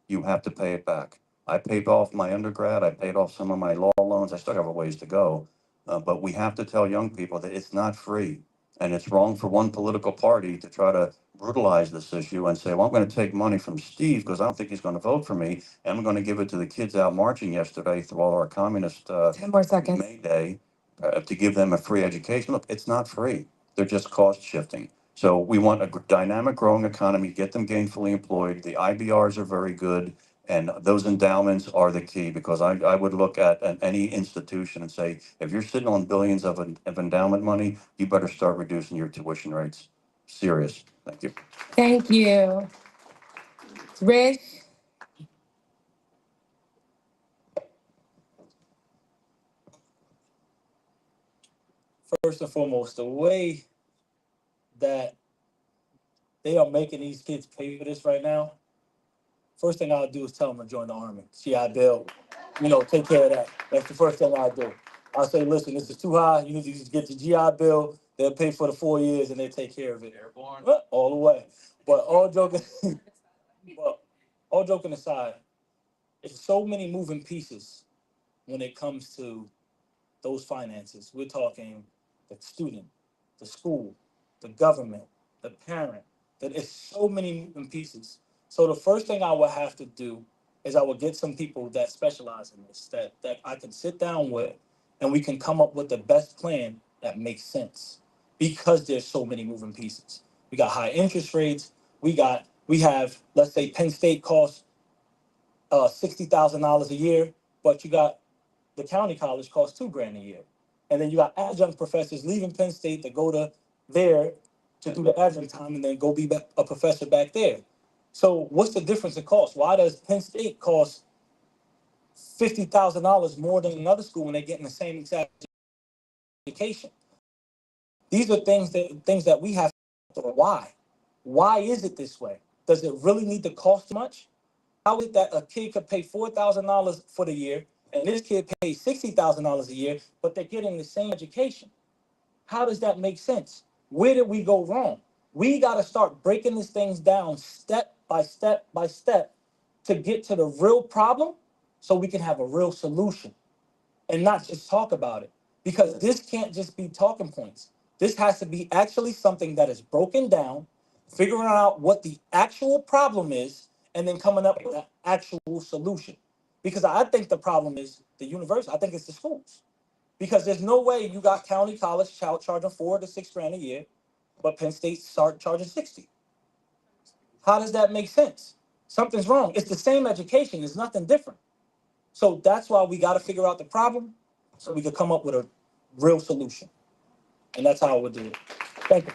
You have to pay it back. I paid off my undergrad. I paid off some of my law loans. I still have a ways to go. But we have to tell young people that it's not free. And it's wrong for one political party to try to brutalize this issue and say, well, I'm going to take money from Steve because I don't think he's going to vote for me. And I'm going to give it to the kids out marching yesterday through all our communist 10 more seconds. May Day to give them a free education. Look, it's not free. They're just cost shifting. So we want a dynamic growing economy, get them gainfully employed. The IBRs are very good. And those endowments are the key, because I would look at any institution and say, if you're sitting on billions of endowment money, you better start reducing your tuition rates. Serious. Thank you. Thank you. Rich? First and foremost, the way that they are making these kids pay for this right now, first thing I'll do is tell them to join the Army. GI Bill, take care of that. That's the first thing I'll do. I'll say, listen, this is too high. You need to just get the GI Bill. They'll pay for the 4 years and they take care of it. Airborne. All the way. But all joking aside, it's so many moving pieces when it comes to those finances. We're talking the student, the school, the government, the parent. That it's so many moving pieces. So the first thing I would have to do is I would get some people that specialize in this, that I can sit down with, and we can come up with the best plan that makes sense. Because there's so many moving pieces. We got high interest rates. We have, let's say, Penn State costs $60,000 a year, but you got the county college costs $2,000 a year. And then you got adjunct professors leaving Penn State to go to there to do the adjunct time and then go be a professor back there. So what's the difference in cost? Why does Penn State cost $50,000 more than another school when they're getting the same exact education? These are things that we have to why. Why is it this way? Does it really need to cost much? How is it that a kid could pay $4,000 for the year and this kid pays $60,000 a year, but they're getting the same education? How does that make sense? Where did we go wrong? We got to start breaking these things down step by step by step to get to the real problem so we can have a real solution and not just talk about it. Because this can't just be talking points. This has to be actually something that is broken down, figuring out what the actual problem is, and then coming up with an actual solution. Because I think the problem is the university. I think it's the schools. Because there's no way you got county college charging $4 to $6 grand a year, but Penn State start charging 60. How does that make sense? Something's wrong. It's the same education. It's nothing different. So that's why we got to figure out the problem so we could come up with a real solution. And that's how I would do it. Thank you.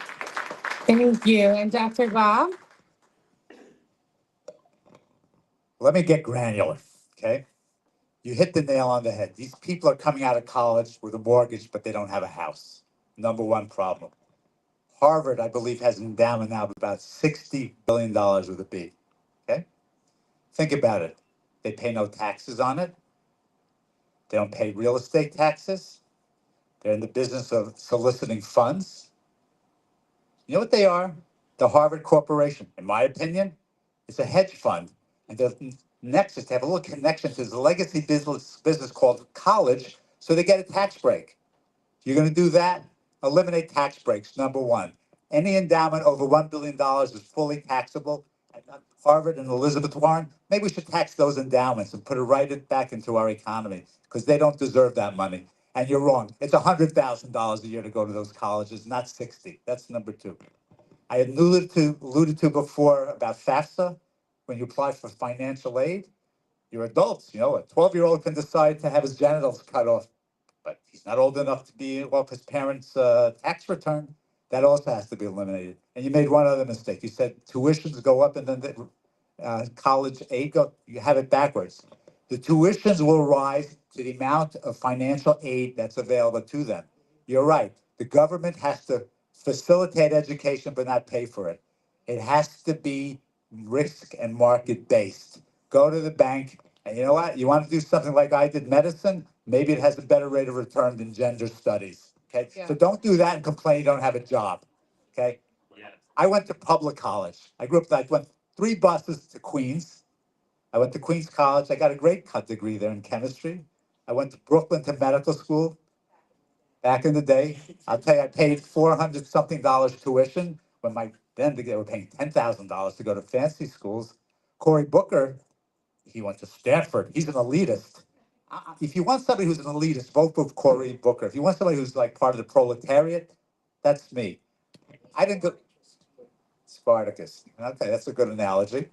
Thank you. And Dr. Bob? Let me get granular, okay? You hit the nail on the head. These people are coming out of college with a mortgage, but they don't have a house. Number one problem. Harvard, I believe, has an endowment now of about $60 billion with a B, okay? Think about it. They pay no taxes on it. They don't pay real estate taxes. They're in the business of soliciting funds. You know what they are? The Harvard Corporation. In my opinion, it's a hedge fund. And the nexus, they have a little connection to this legacy business called college, so they get a tax break. You're going to do that? Eliminate tax breaks, number one. Any endowment over $1 billion is fully taxable. And Harvard and Elizabeth Warren, maybe we should tax those endowments and put it right back into our economy because they don't deserve that money. And you're wrong. It's $100,000 a year to go to those colleges, not 60. That's number two. I had alluded to before about FAFSA. When you apply for financial aid, you're adults. You know, a 12-year-old can decide to have his genitals cut off, but he's not old enough to be off his parents' tax return. That also has to be eliminated. And you made one other mistake. You said tuitions go up and then the college aid go. You have it backwards. The tuitions will rise to the amount of financial aid that's available to them. You're right. The government has to facilitate education but not pay for it. It has to be risk and market based. Go to the bank, and you know what? You want to do something like I did medicine? Maybe it has a better rate of return than gender studies. Okay. Yeah. So don't do that and complain you don't have a job. Okay. I went to public college. I went 3 buses to Queens. I went to Queens College. I got a great cut degree there in chemistry. I went to Brooklyn to medical school. Back in the day, I'll tell you, I paid $400 something tuition when they were paying $10,000 to go to fancy schools. Cory Booker, he went to Stanford. He's an elitist. If you want somebody who's an elitist, vote for Cory Booker. If you want somebody who's like part of the proletariat, that's me. I didn't go Spartacus. Okay, that's a good analogy.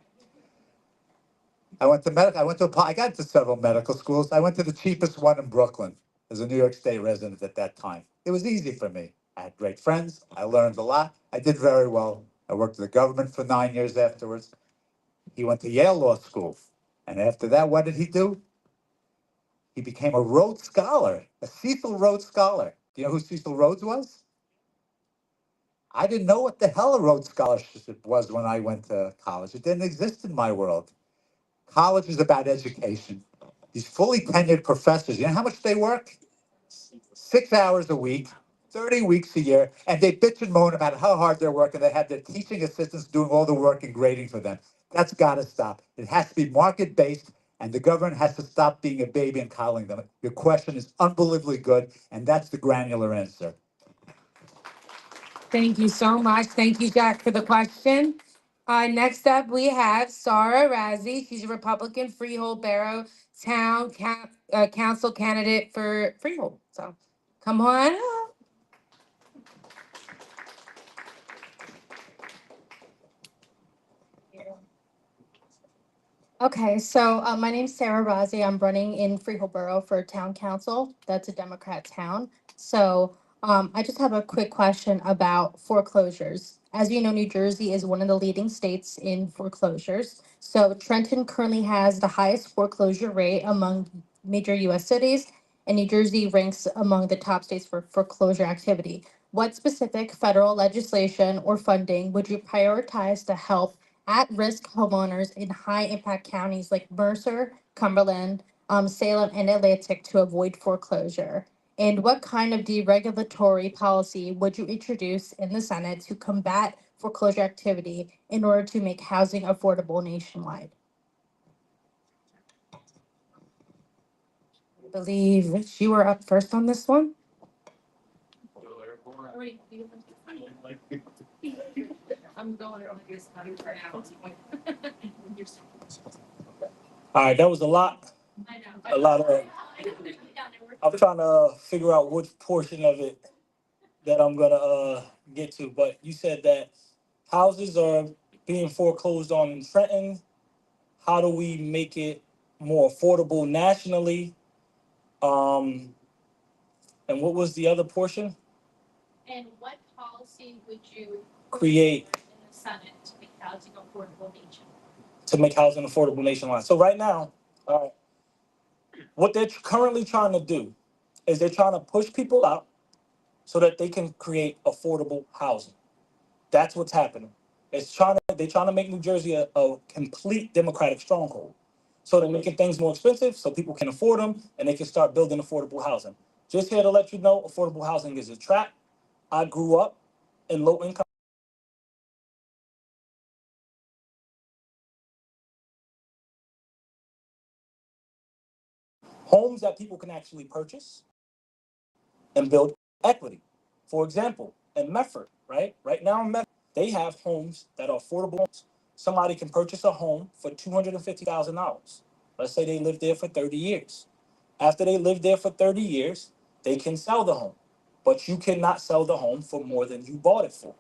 I went to medical. I got into several medical schools. I went to the cheapest one in Brooklyn as a New York State resident at that time. It was easy for me. I had great friends. I learned a lot. I did very well. I worked for the government for 9 years afterwards. He went to Yale Law School. And after that, what did he do? He became a Rhodes Scholar, a Cecil Rhodes Scholar. Do you know who Cecil Rhodes was? I didn't know what the hell a Rhodes Scholarship was when I went to college. It didn't exist in my world. College is about education. These fully tenured professors, you know how much they work? 6 hours a week, 30 weeks a year, and they bitch and moan about how hard they're working. They have their teaching assistants doing all the work and grading for them. That's got to stop. It has to be market-based, and the government has to stop being a baby and coddling them. Your question is unbelievably good, and that's the granular answer. Thank you so much. Thank you, Jack, for the question. Next up, we have Sarah Razzie. She's a Republican Freehold Borough Town Council candidate for Freehold. So come on up. Okay, so my name's Sarah Razi. I'm running in Freehold Borough for Town Council. That's a Democrat town. So I just have a quick question about foreclosures. As you know, New Jersey is one of the leading states in foreclosures. So Trenton currently has the highest foreclosure rate among major US cities, and New Jersey ranks among the top states for foreclosure activity. What specific federal legislation or funding would you prioritize to help at-risk homeowners in high-impact counties like Mercer, Cumberland, Salem, and Atlantic to avoid foreclosure? And what kind of deregulatory policy would you introduce in the Senate to combat foreclosure activity in order to make housing affordable nationwide? I believe Rich, you were up first on this one. I'm going on this time for now. All right, that was a lot. I know. A lot of. I'm trying to figure out which portion of it that I'm gonna get to. But you said that houses are being foreclosed on in Trenton. How do we make it more affordable nationally? And what was the other portion? And what policy would you Create in the Senate to make housing affordable nation? to make housing affordable nationwide. So right now, what they're currently trying to do is they're trying to push people out so that they can create affordable housing. That's what's happening. They're trying to make New Jersey a complete Democratic stronghold. So they're making things more expensive so people can afford them and they can start building affordable housing. Just here to let you know, affordable housing is a trap. I grew up in low income homes that people can actually purchase and build equity. For example, in Medford, right? Right now in Medford, they have homes that are affordable homes. Somebody can purchase a home for $250,000. Let's say they live there for 30 years. After they live there for 30 years, they can sell the home. But you cannot sell the home for more than you bought it for.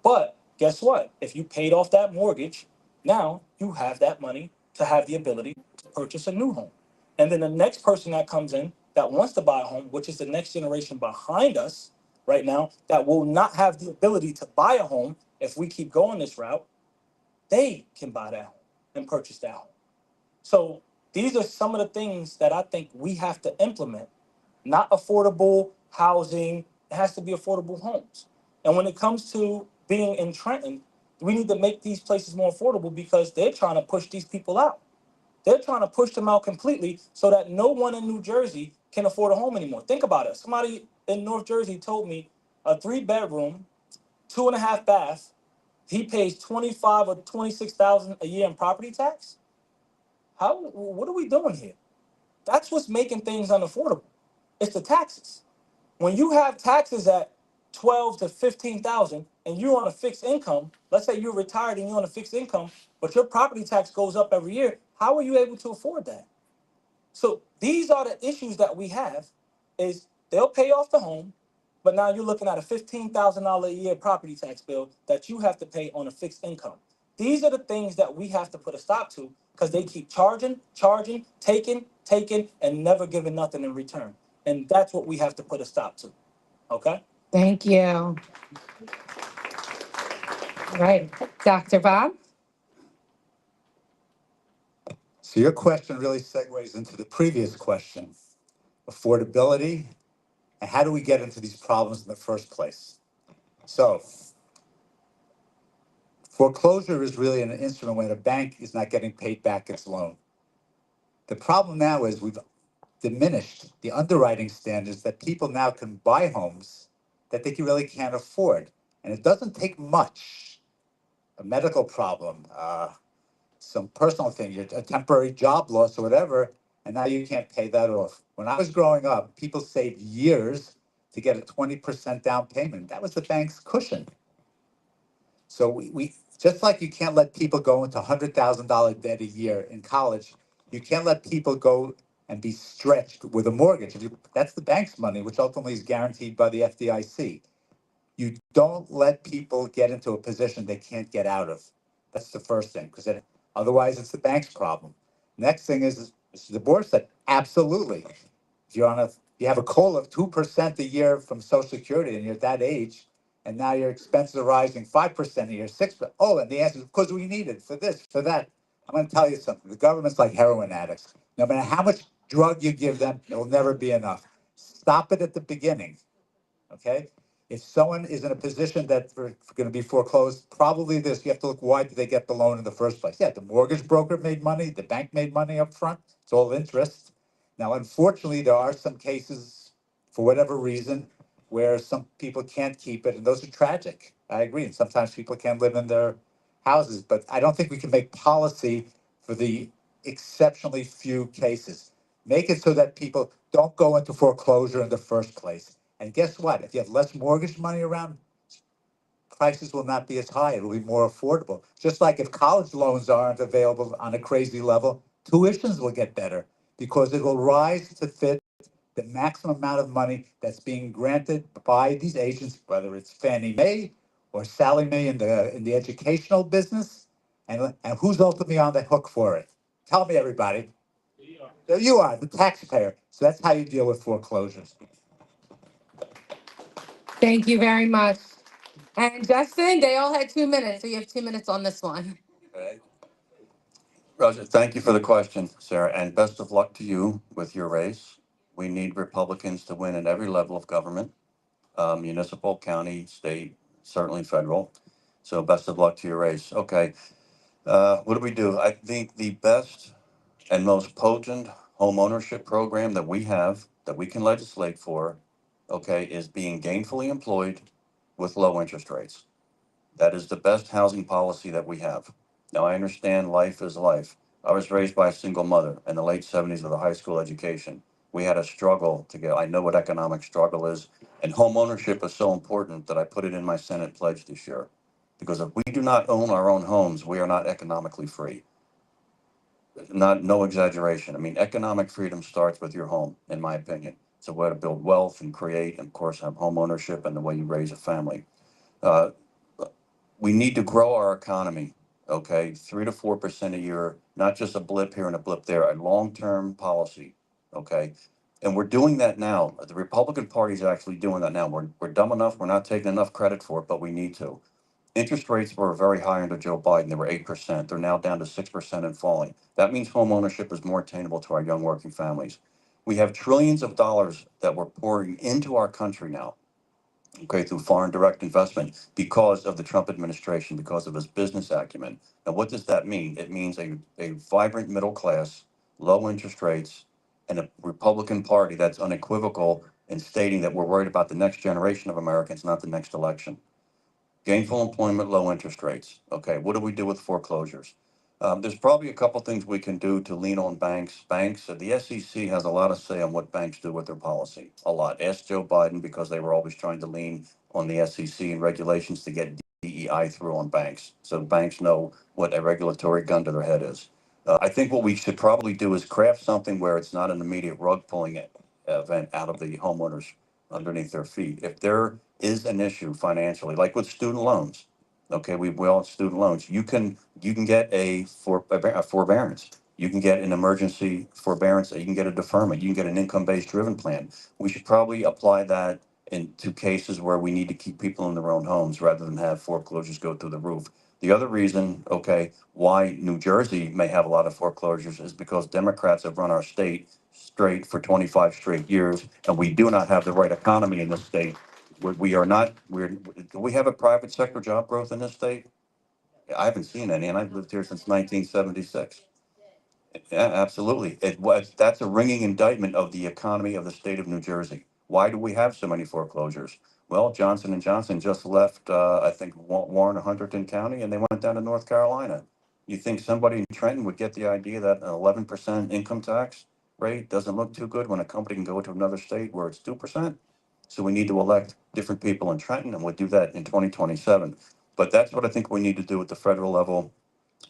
But guess what? If you paid off that mortgage, now you have that money to have the ability to purchase a new home. And then the next person that comes in that wants to buy a home, which is the next generation behind us right now, that will not have the ability to buy a home if we keep going this route, they can buy that home and purchase that home. So these are some of the things that I think we have to implement. Not affordable housing, it has to be affordable homes. And when it comes to being in Trenton, we need to make these places more affordable because they're trying to push these people out. They're trying to push them out completely so that no one in New Jersey can afford a home anymore. Think about it. Somebody in North Jersey told me a 3-bedroom, 2.5 bath, he pays 25 or 26,000 a year in property tax. What are we doing here? That's what's making things unaffordable. It's the taxes. When you have taxes at 12 to 15,000 and you're on a fixed income, let's say you're retired and you're on a fixed income, but your property tax goes up every year, how are you able to afford that? So these are the issues that we have is they'll pay off the home, but now you're looking at a $15,000 a year property tax bill that you have to pay on a fixed income. These are the things that we have to put a stop to because they keep charging, taking, and never giving nothing in return. And that's what we have to put a stop to. Okay? Thank you. All right, Dr. Bob. So your question really segues into the previous question, affordability, and how do we get into these problems in the first place? So foreclosure is really an instrument when a bank is not getting paid back its loan. The problem now is we've diminished the underwriting standards that people now can buy homes that they really can't afford. And it doesn't take much, a medical problem, some personal thing, a temporary job loss or whatever, and now you can't pay that off. When I was growing up, people saved years to get a 20% down payment. That was the bank's cushion. So we just like you can't let people go into $100,000 debt a year in college, you can't let people go and be stretched with a mortgage. That's the bank's money, which ultimately is guaranteed by the FDIC. You don't let people get into a position they can't get out of. That's the first thing, because otherwise it's the bank's problem. Next thing is, as the board said, absolutely. If you're on you have a COLA of 2% a year from Social Security and you're at that age, and now your expenses are rising 5% a year, 6%. Oh, and the answer is because we need it for this, for that. I'm going to tell you something. The government's like heroin addicts. No matter how much drug you give them, it will never be enough. Stop it at the beginning, okay? If someone is in a position that they're going to be foreclosed, probably this, you have to look, why did they get the loan in the first place? Yeah, the mortgage broker made money, the bank made money up front. It's all interest. Now, unfortunately, there are some cases, for whatever reason, where some people can't keep it, and those are tragic. I agree. And sometimes people can't live in their houses, but I don't think we can make policy for the exceptionally few cases. Make it so that people don't go into foreclosure in the first place. And guess what? If you have less mortgage money around, prices will not be as high. It'll be more affordable. Just like if college loans aren't available on a crazy level, tuitions will get better because it will rise to fit the maximum amount of money that's being granted by these agents, whether it's Fannie Mae or Sallie Mae in the educational business, and who's ultimately on the hook for it? Tell me, everybody. You are the taxpayer. So that's how you deal with foreclosures. Thank you very much. And Justin, they all had 2 minutes, so you have 2 minutes on this one. Okay. Roger, thank you for the question, Sarah, and best of luck to you with your race. We need Republicans to win at every level of government, municipal, county, state, certainly federal. So best of luck to your race. Okay. What do we do? I think the best and most potent home ownership program that we have, that we can legislate for, okay, is being gainfully employed with low interest rates. That is the best housing policy that we have. Now, I understand life is life. I was raised by a single mother in the late 70s with a high school education. We had a struggle to get, I know what economic struggle is. And home ownership is so important that I put it in my Senate pledge this year. Because if we do not own our own homes, we are not economically free. No exaggeration. I mean, economic freedom starts with your home, in my opinion. It's a way to build wealth and create, and of course, have home ownership and the way you raise a family. Uh, we need to grow our economy, okay? 3 to 4% a year, not just a blip here and a blip there, a long-term policy, okay? And we're doing that now. The Republican Party is actually doing that now. We're dumb enough, we're not taking enough credit for it, but we need to. Interest rates were very high under Joe Biden. They were 8%. They're now down to 6% and falling. That means home ownership is more attainable to our young working families. We have trillions of dollars that we're pouring into our country now, okay, through foreign direct investment because of the Trump administration, because of his business acumen. Now, what does that mean? It means a vibrant middle class, low interest rates, and a Republican Party that's unequivocal in stating that we're worried about the next generation of Americans, not the next election. Gainful employment, low interest rates. Okay, what do we do with foreclosures? There's probably a couple things we can do to lean on banks. The SEC has a lot of say on what banks do with their policy. A lot. Ask Joe Biden, because they were always trying to lean on the SEC and regulations to get DEI through on banks. So banks know what a regulatory gun to their head is. I think what we should probably do is craft something where it's not an immediate rug pulling event out of the homeowners underneath their feet. If there is an issue financially, like with student loans, Okay, we all have student loans. You can get a forbearance. You can get an emergency forbearance. You can get a deferment. You can get an income-based driven plan. We should probably apply that into cases where we need to keep people in their own homes rather than have foreclosures go through the roof. The other reason, okay, why New Jersey may have a lot of foreclosures is because Democrats have run our state straight for 25 straight years, and we do not have the right economy in this state. We are not, do we have a private sector job growth in this state? I haven't seen any, and I've lived here since 1976. Yeah, absolutely. That's a ringing indictment of the economy of the state of New Jersey. Why do we have so many foreclosures? Well, Johnson and Johnson just left, I think, Warren, Hunterdon County, and they went down to North Carolina. You think somebody in Trenton would get the idea that an 11% income tax rate doesn't look too good when a company can go to another state where it's 2%? So we need to elect different people in Trenton, and we'll do that in 2027. But that's what I think we need to do at the federal level,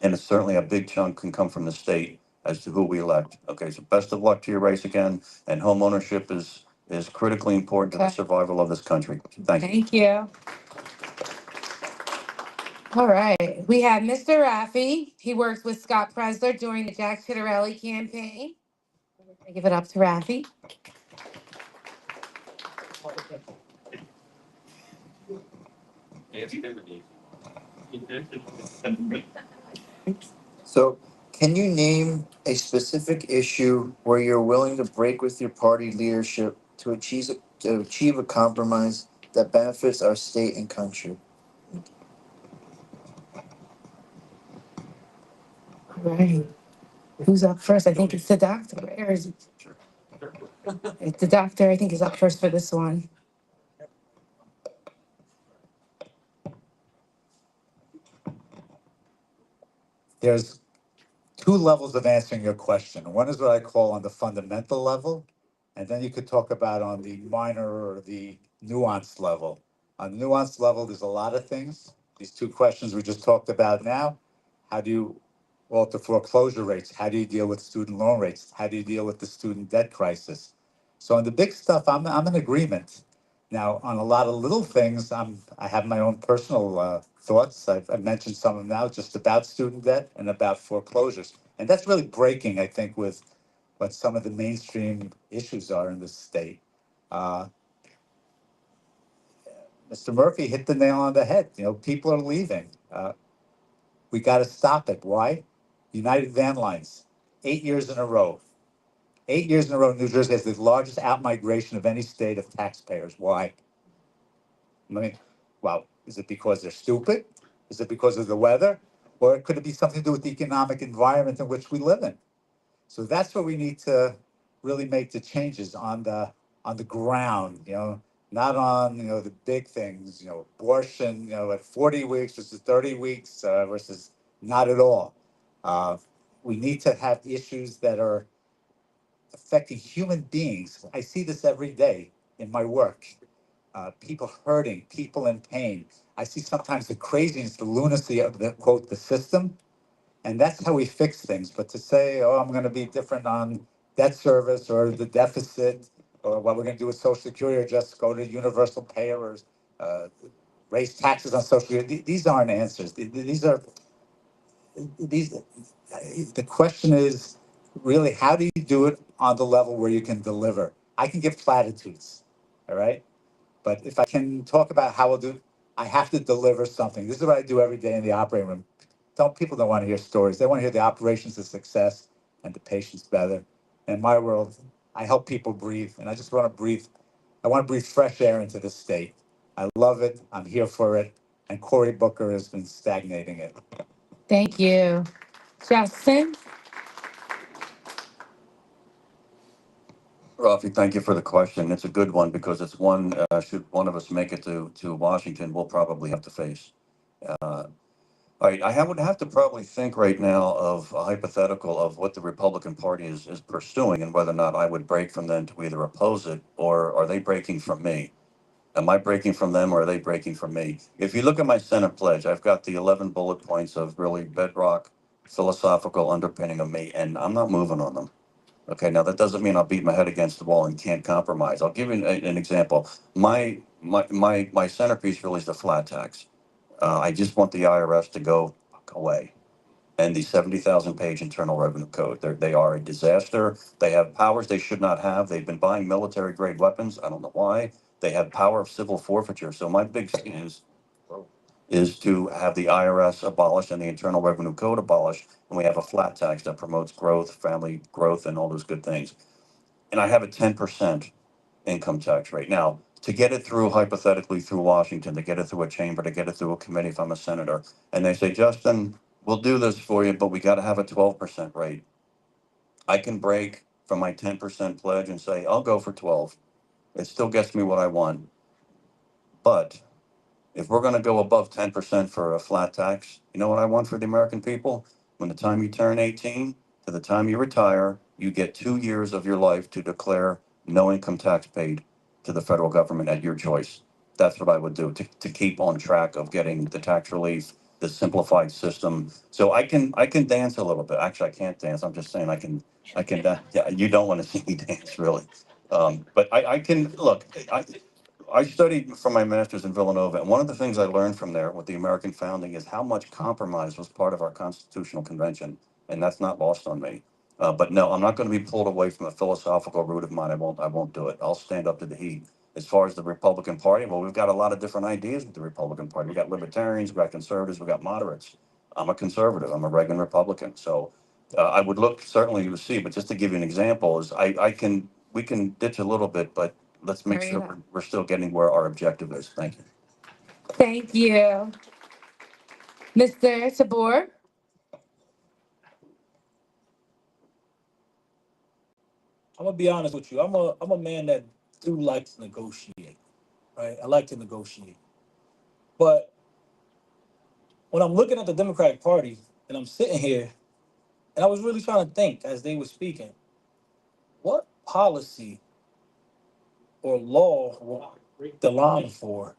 and it's certainly a big chunk can come from the state as to who we elect. Okay, so best of luck to your race again, and home ownership is critically important to the Okay. survival of this country. Thank you. Thank you. All right, we have Mr. Raffi. He works with Scott Presler during the Jack Citarelli campaign. I give it up to Raffi. So, can you name a specific issue where you're willing to break with your party leadership to achieve a compromise that benefits our state and country? All right, who's up first? I think it's the doctor. Where is it? It's the doctor. I think is up first for this one. There's two levels of answering your question. One is what I call on the fundamental level, and then you could talk about on the minor or the nuanced level. On the nuanced level, there's a lot of things. These two questions we just talked about now. How do you alter foreclosure rates? How do you deal with student loan rates? How do you deal with the student debt crisis? So on the big stuff, I'm in agreement. Now, on a lot of little things, I have my own personal thoughts. I've mentioned some of them now, just about student debt and about foreclosures. And that's really breaking, I think, with what some of the mainstream issues are in this state. Uh, Mr. Murphy hit the nail on the head. You know, people are leaving. We got to stop it. Why? United Van Lines, 8 years in a row. 8 years in a row, New Jersey has the largest outmigration of any state of taxpayers. Why? I mean, well, is it because they're stupid? Is it because of the weather? Or could it be something to do with the economic environment in which we live in? So that's where we need to really make the changes on the ground, you know, not on, you know, the big things, you know, abortion, you know, at 40 weeks versus 30 weeks versus not at all. Uh, we need to have issues that are affecting human beings. I see this every day in my work. People hurting, people in pain. I see sometimes the craziness, the lunacy of the quote, the system. And that's how we fix things. But to say, oh, I'm going to be different on debt service or the deficit or what we're going to do with Social Security or just go to universal payer or raise taxes on Social Security, these aren't answers. These are, these. The question is really, how do you do it on the level where you can deliver? I can give platitudes, all right? But if I can talk about how I'll do, I have to deliver something. This is what I do every day in the operating room. People don't want to hear stories. They want to hear the operations of success and the patients better. In my world, I help people breathe, and I just want to breathe. I want to breathe fresh air into the state. I love it. I'm here for it. And Cory Booker has been stagnating it. Thank you. Justin? Rafi, thank you for the question. It's a good one because it's one, should one of us make it to Washington, we'll probably have to face. Uh, all right, would have to probably think right now of a hypothetical of what the Republican Party is pursuing and whether or not I would break from them to either oppose it or are they breaking from me? Am I breaking from them or are they breaking from me? If you look at my Senate pledge, I've got the 11 bullet points of really bedrock philosophical underpinning of me, and I'm not moving on them. Okay, now that doesn't mean I'll beat my head against the wall and can't compromise. I'll give you an example. My centerpiece really is the flat tax. I just want the IRS to go away. And the 70,000 page Internal Revenue Code, they are a disaster. They have powers they should not have. They've been buying military grade weapons. I don't know why. They have power of civil forfeiture. So my big thing is to have the IRS abolished and the Internal Revenue Code abolished. And we have a flat tax that promotes growth, family growth, and all those good things. And I have a 10% income tax rate. Now, to get it through, hypothetically, through Washington, to get it through a chamber, to get it through a committee if I'm a senator, and they say, Justin, we'll do this for you, but we got to have a 12% rate. I can break from my 10% pledge and say, I'll go for 12. It still gets me what I want. But if we're going to go above 10% for a flat tax, you know what I want for the American people? When the time you turn 18 to the time you retire, you get 2 years of your life to declare no income tax paid to the federal government at your choice. That's what I would do to keep on track of getting the tax relief, the simplified system. So I can dance a little bit. Actually, I can't dance. I'm just saying I can. Yeah, you don't want to see me dance really, but I can look. I studied for my master's in Villanova, and one of the things I learned from there with the American founding is how much compromise was part of our constitutional convention, and that's not lost on me. But no, I'm not going to be pulled away from a philosophical root of mine. I won't. I won't do it. I'll stand up to the heat. As far as the Republican Party, well, we've got a lot of different ideas with the Republican Party. We got libertarians, we got conservatives, we got moderates. I'm a conservative. I'm a Reagan Republican. So I would look certainly to see. But just to give you an example, is I can we can ditch a little bit, but let's make There you sure go. we're still getting where our objective is. Thank you. Thank you. Mr. Tabor? I'm gonna be honest with you. I'm a man that do like to negotiate, right? I like to negotiate. But when I'm looking at the Democratic Party and I'm sitting here and I was really trying to think as they were speaking, what policy or law will I break the line for?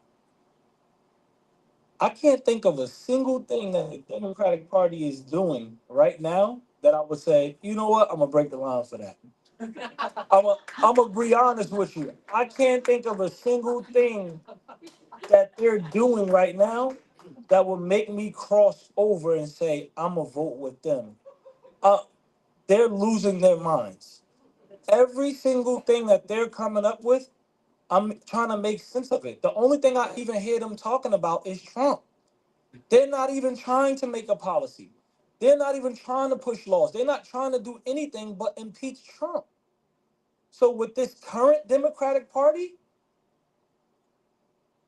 I can't think of a single thing that the Democratic Party is doing right now that I would say, you know what, I'm gonna break the line for that. I'm gonna be honest with you. I can't think of a single thing that they're doing right now that would make me cross over and say I'm gonna vote with them. Uh, they're losing their minds. Every single thing that they're coming up with, I'm trying to make sense of it. The only thing I even hear them talking about is Trump. They're not even trying to make a policy. They're not even trying to push laws. They're not trying to do anything but impeach Trump. So with this current Democratic Party,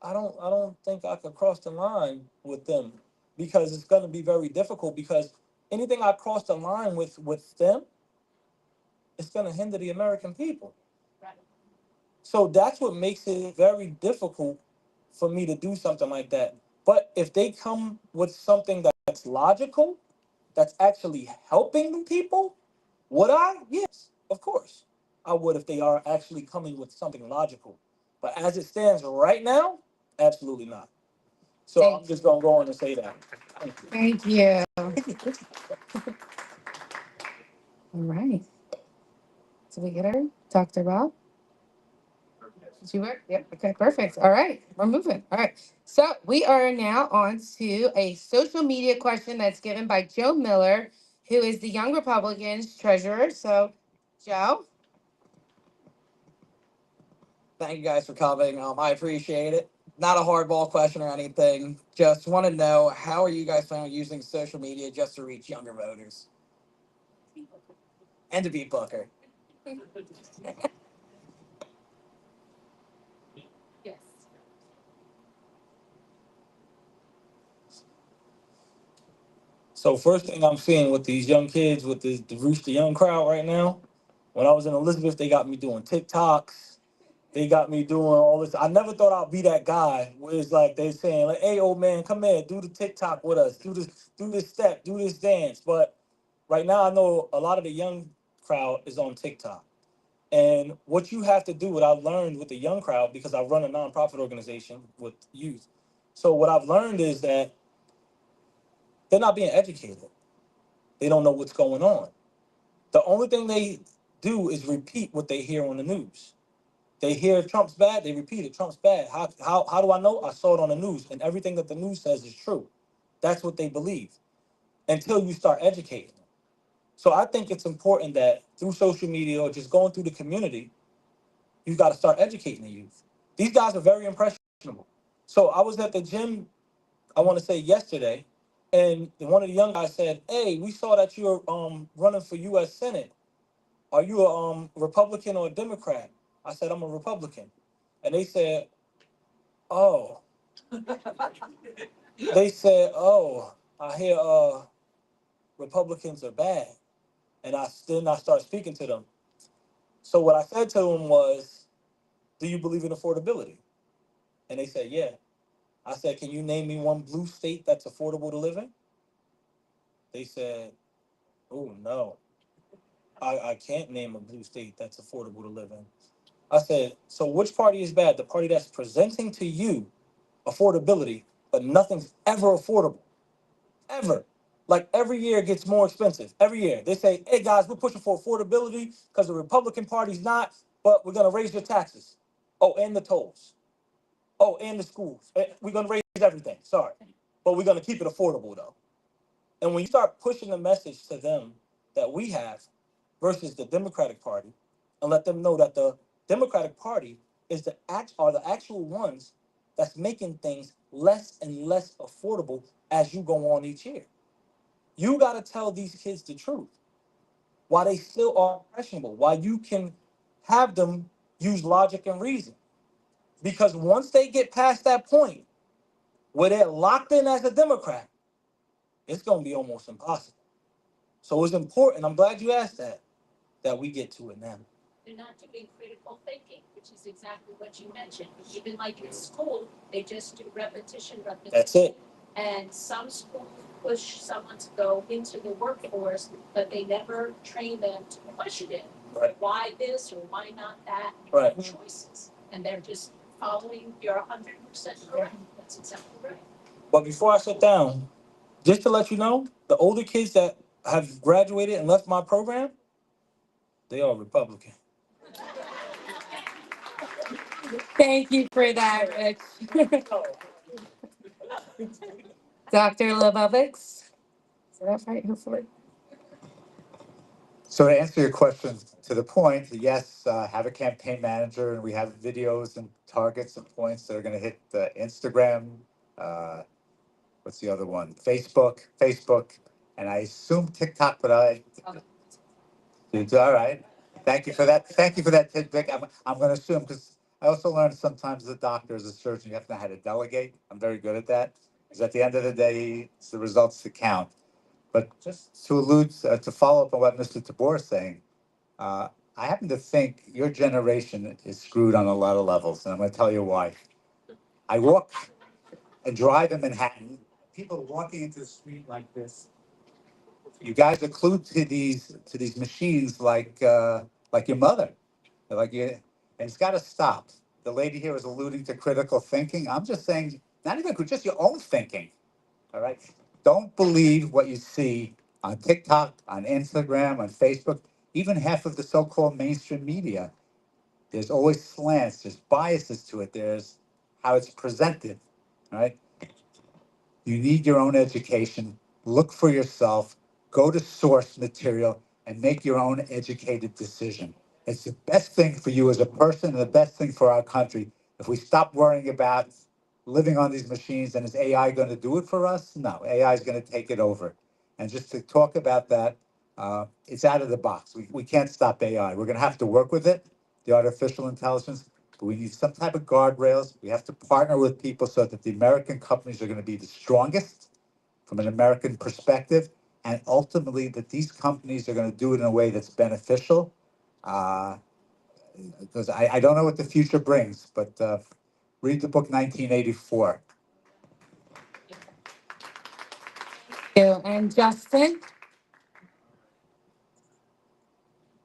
I don't think I could cross the line with them because it's going to be very difficult because anything I cross the line with them, it's going to hinder the American people. So that's what makes it very difficult for me to do something like that. But if they come with something that's logical, that's actually helping the people, would I? Yes, of course. I would if they are actually coming with something logical. But as it stands right now, absolutely not. So I'm Thank, just gonna go on and say that. Thank you. thank you. All right. Did we get her? Dr. Rob? Did you work? Yep. Okay, perfect. All right. We're moving. All right. So we are now on to a social media question that's given by Joe Miller, who is the Young Republicans treasurer. So, Joe? Thank you guys for coming. I appreciate it. Not a hardball question or anything. Just want to know how are you guys planning on using social media just to reach younger voters and to beat Booker? Yes. So first thing I'm seeing with these young kids with the reach the young crowd right now. When I was in Elizabeth, they got me doing TikToks. They got me doing all this. I never thought I'd be that guy where it's like they're saying, like, hey old man, come here, do the TikTok with us, do this step, do this dance. But right now I know a lot of the young crowd is on TikTok. And what you have to do, what I've learned with the young crowd, because I run a nonprofit organization with youth. So what I've learned is that they're not being educated. They don't know what's going on. The only thing they do is repeat what they hear on the news. They hear Trump's bad, they repeat it. Trump's bad. How do I know? I saw it on the news, and everything that the news says is true. That's what they believe until you start educating them. So I think it's important that through social media or just going through the community, you got to start educating the youth. These guys are very impressionable. So I was at the gym, I want to say yesterday, and one of the young guys said, "Hey, we saw that you're running for U.S. Senate. Are you a Republican or a Democrat?" I said, "I'm a Republican," and they said, "Oh." They said, "Oh, I hear Republicans are bad," and I started speaking to them. So what I said to them was, "Do you believe in affordability?" And they said, "Yeah." I said, "Can you name me one blue state that's affordable to live in?" They said, "Oh no, I can't name a blue state that's affordable to live in." I said, "So which party is bad? The party that's presenting to you affordability, but nothing's ever affordable, ever. Like every year it gets more expensive. Every year they say, 'Hey guys, we're pushing for affordability because the Republican Party's not, but we're gonna raise your taxes. Oh, and the tolls. Oh, and the schools. We're gonna raise everything. Sorry, but we're gonna keep it affordable though.'" And when you start pushing the message to them that we have versus the Democratic Party, and let them know that the Democratic Party is the actual ones that's making things less and less affordable as you go on each year. You got to tell these kids the truth. Why they still are impressionable. Why you can have them use logic and reason. Because once they get past that point where they're locked in as a Democrat, it's going to be almost impossible. So it's important. I'm glad you asked that we get to it now. They're not doing critical thinking, which is exactly what you mentioned. Even like in school, they just do repetition. That's it. And some schools push someone to go into the workforce, but they never train them to question it. Right. Why this or why not that? Right. Choices. And they're just following, you're 100% correct. That's exactly right. But before I sit down, just to let you know, the older kids that have graduated and left my program, they are Republican. Thank you for that, Rich. Dr. Lebovics. Is that right? Hopefully. So to answer your question to the point, yes, have a campaign manager, and we have videos and targets and points that are going to hit Instagram. What's the other one? Facebook, and I assume TikTok, but it's all right. Thank you for that. Thank you for that tidbit. I'm going to assume, because I also learned sometimes as a doctor, as a surgeon, you have to know how to delegate. I'm very good at that, because at the end of the day, it's the results that count. But just to to follow up on what Mr. Tabor is saying, I happen to think your generation is screwed on a lot of levels, and I'm going to tell you why. I walk and drive in Manhattan. People walking into the street like this. You guys are glued to these machines like your mother, like you, and it's got to stop. The lady here was alluding to critical thinking. I'm just saying, not even just your own thinking. All right. Don't believe what you see on TikTok, on Instagram, on Facebook, even half of the so-called mainstream media. There's always slants, there's biases to it, there's how it's presented. All right. You need your own education. Look for yourself, go to source material, and make your own educated decision. It's the best thing for you as a person and the best thing for our country. If we stop worrying about living on these machines and is AI going to do it for us? No, AI is going to take it over. And just to talk about that, it's out of the box. We can't stop AI. We're going to have to work with it, the artificial intelligence, but we need some type of guardrails. We have to partner with people so that the American companies are going to be the strongest from an American perspective, and ultimately that these companies are going to do it in a way that's beneficial. Because I don't know what the future brings, but read the book 1984. And Justin.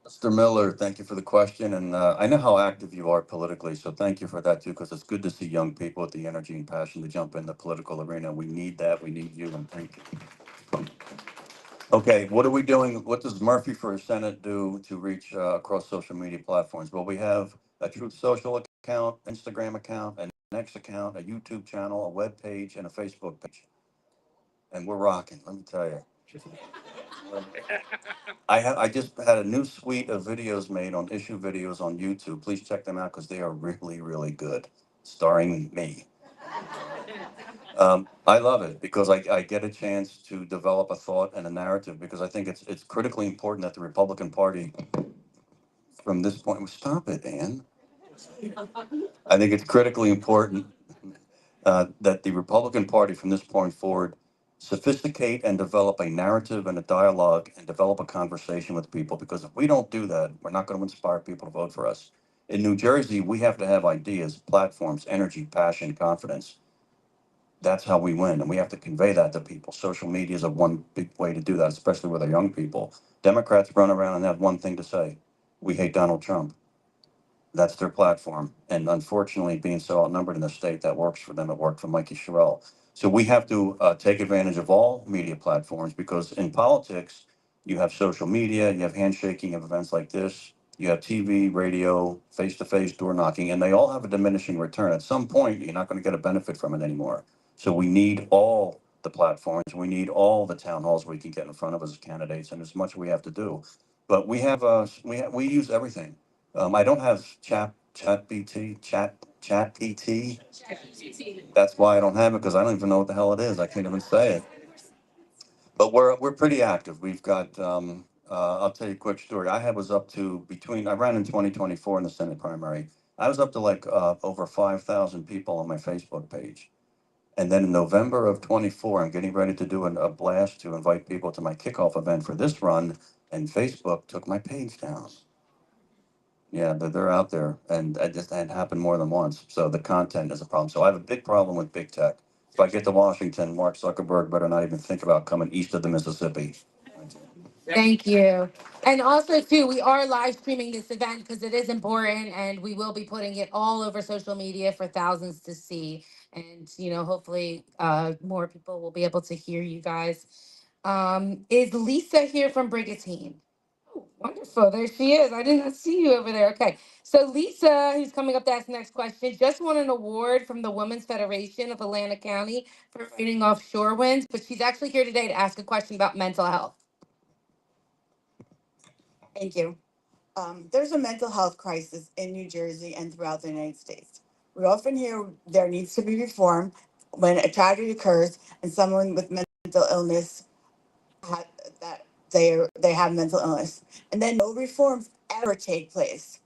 Mr. Miller, thank you for the question. And I know how active you are politically, so thank you for that too, because it's good to see young people with the energy and passion to jump in the political arena. We need that. We need you, and thank you. Okay, what are we doing? What does Murphy for Senate do to reach across social media platforms? Well, we have a Truth Social account, Instagram account, an X account, a YouTube channel, a web page, and a Facebook page. And we're rocking, let me tell you. I just had a new suite of videos made on issue videos on YouTube. Please check them out because they are really, really good, starring me. I love it because I get a chance to develop a thought and a narrative because I think it's critically important that the Republican Party from this point, stop it, Ann. I think it's critically important that the Republican Party from this point forward sophisticate and develop a narrative and a dialogue and develop a conversation with people because if we don't do that, we're not going to inspire people to vote for us. In New Jersey, we have to have ideas, platforms, energy, passion, confidence. That's how we win. And we have to convey that to people. Social media is a one big way to do that, especially with our young people. Democrats run around and have one thing to say. We hate Donald Trump. That's their platform. And unfortunately, being so outnumbered in the state, that works for them. It worked for Mikey Sherrill. So we have to take advantage of all media platforms because in politics, you have social media, you have handshaking of events like this, you have TV, radio, face-to-face door knocking, and they all have a diminishing return. At some point, you're not going to get a benefit from it anymore. So we need all the platforms. We need all the town halls we can get in front of as candidates, and there's much we have to do. But we use everything. I don't have chat PT. That's why I don't have it because I don't even know what the hell it is. I can't even say it. But we're pretty active. We've got. I'll tell you a quick story. Was up to between. I ran in 2024 in the Senate primary. I was up to like over 5,000 people on my Facebook page. And then in November of 24, I'm getting ready to do a blast to invite people to my kickoff event for this run, and Facebook took my page down. Yeah, they're out there, and it just had happened more than once. So the content is a problem. So I have a big problem with big tech. If I get to Washington, Mark Zuckerberg better not even think about coming east of the Mississippi. Thank you. And also, too, we are live streaming this event because it is important and we will be putting it all over social media for thousands to see. And, hopefully more people will be able to hear you guys. Is Lisa here from Brigantine? Oh, wonderful. There she is. I did not see you over there. Okay. So Lisa, who's coming up to ask the next question, just won an award from the Women's Federation of Atlantic County for fighting offshore winds, but she's actually here today to ask a question about mental health. Thank you. There's a mental health crisis in New Jersey and throughout the United States. We often hear there needs to be reform when a tragedy occurs and someone with mental illness that they have mental illness, and then no reforms ever take place.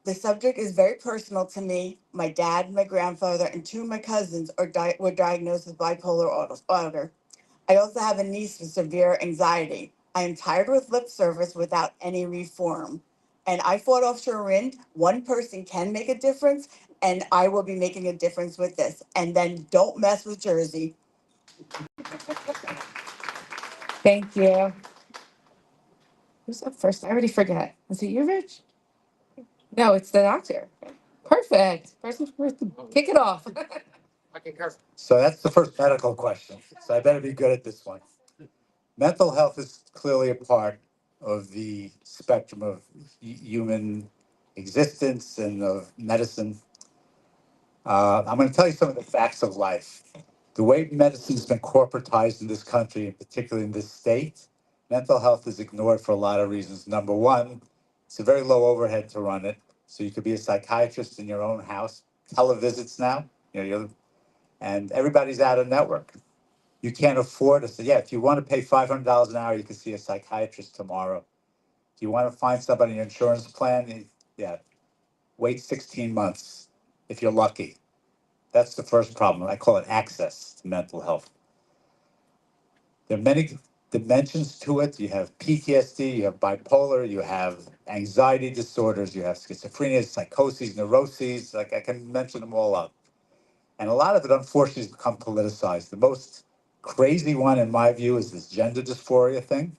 The subject is very personal to me. My dad, my grandfather, and two of my cousins were diagnosed with bipolar disorder. I also have a niece with severe anxiety. I am tired with lip service without any reform. And I fought offshore wind. One person can make a difference, and I will be making a difference with this. And then don't mess with Jersey. Thank you. Who's up first? I already forget. Is it you, Rich? No, it's the doctor. Perfect. Person first. Kick it off. So that's the first medical question. So I better be good at this one. Mental health is clearly a part of the spectrum of human existence and of medicine. I'm going to tell you some of the facts of life. The way medicine's been corporatized in this country, and particularly in this state, mental health is ignored for a lot of reasons. Number one, it's a very low overhead to run it. So you could be a psychiatrist in your own house, televisits now, and everybody's out of network. You can't afford to say, yeah, if you want to pay $500 an hour, you can see a psychiatrist tomorrow. If you want to find somebody in your insurance plan, yeah, wait 16 months if you're lucky. That's the first problem. I call it access to mental health. There are many dimensions to it. You have PTSD, you have bipolar, you have anxiety disorders, you have schizophrenia, psychoses, neuroses. Like I can mention them all up. And a lot of it, unfortunately, has become politicized. The most crazy one, in my view, is this gender dysphoria thing.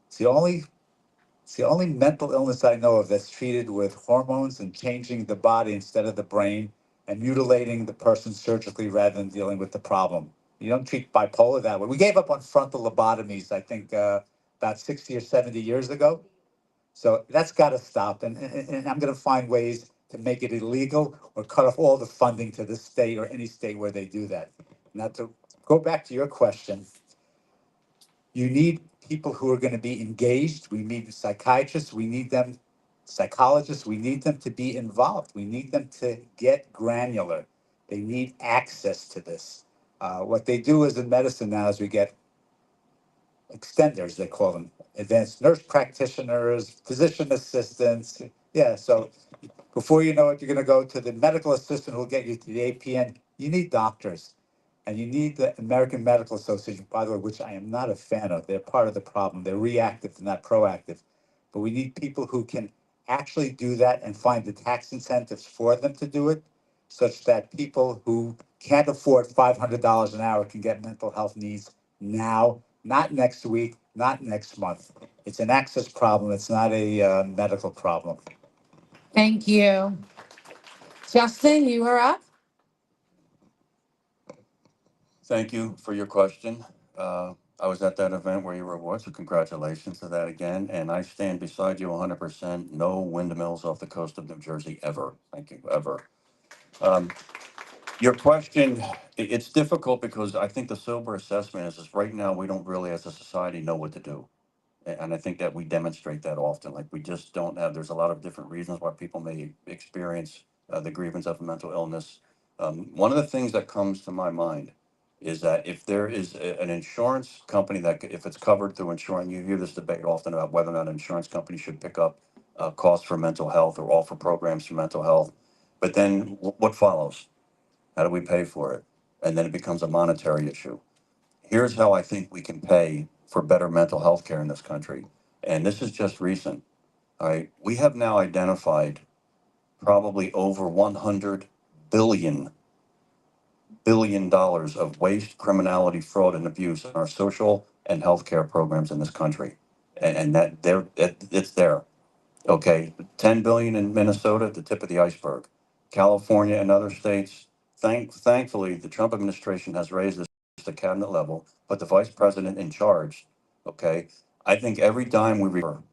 It's the only mental illness I know of that's treated with hormones and changing the body instead of the brain and mutilating the person surgically rather than dealing with the problem. You don't treat bipolar that way. We gave up on frontal lobotomies, I think, about 60 or 70 years ago. So that's got to stop. And I'm going to find ways to make it illegal or cut off all the funding to the state or any state where they do that. Now, to go back to your question, you need people who are going to be engaged. We need psychiatrists. We need them, psychologists. We need them to be involved. We need them to get granular. They need access to this. What they do is in medicine now is we get extenders, they call them, advanced nurse practitioners, physician assistants. Yeah, so before you know it, you're going to go to the medical assistant who'll get you to the APN. You need doctors. And you need the American Medical Association, by the way, which I am not a fan of. They're part of the problem. They're reactive, they're not proactive. But we need people who can actually do that and find the tax incentives for them to do it, such that people who can't afford $500 an hour can get mental health needs now, not next week, not next month. It's an access problem. It's not a medical problem. Thank you. Justin, you are up. Thank you for your question. I was at that event where you were awarded, so congratulations to that again. And I stand beside you 100%. No windmills off the coast of New Jersey ever. Thank you, ever. Um, your question, it's difficult because I think the sober assessment is right now we don't really as a society know what to do. And I think that we demonstrate that often. Like we just don't have, there's a lot of different reasons why people may experience the grievance of a mental illness. One of the things that comes to my mind is that if there is an insurance company that, if it's covered through insurance, you hear this debate often about whether or not an insurance company should pick up costs for mental health or offer programs for mental health. But then what follows? How do we pay for it? And then it becomes a monetary issue. Here's how I think we can pay for better mental health care in this country. And this is just recent. All right. We have now identified probably over $100 billion of waste, criminality, fraud, and abuse in our social and healthcare programs in this country. And that it's there. Okay, 10 billion in Minnesota, the tip of the iceberg. California and other states, thankfully, the Trump administration has raised this to cabinet level, put the vice president in charge. Okay, I think every dime we recover,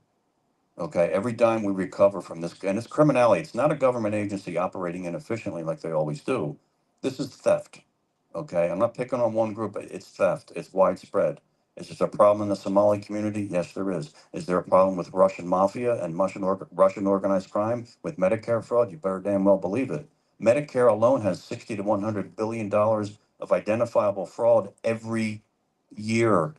okay, every dime we recover from this, and it's criminality. It's not a government agency operating inefficiently like they always do. This is theft. Okay, I'm not picking on one group. It's theft. It's widespread. Is there a problem in the Somali community? Yes, there is. Is there a problem with Russian mafia and Russian organized crime with Medicare fraud? You better damn well believe it. Medicare alone has 60 to 100 billion dollars of identifiable fraud every year.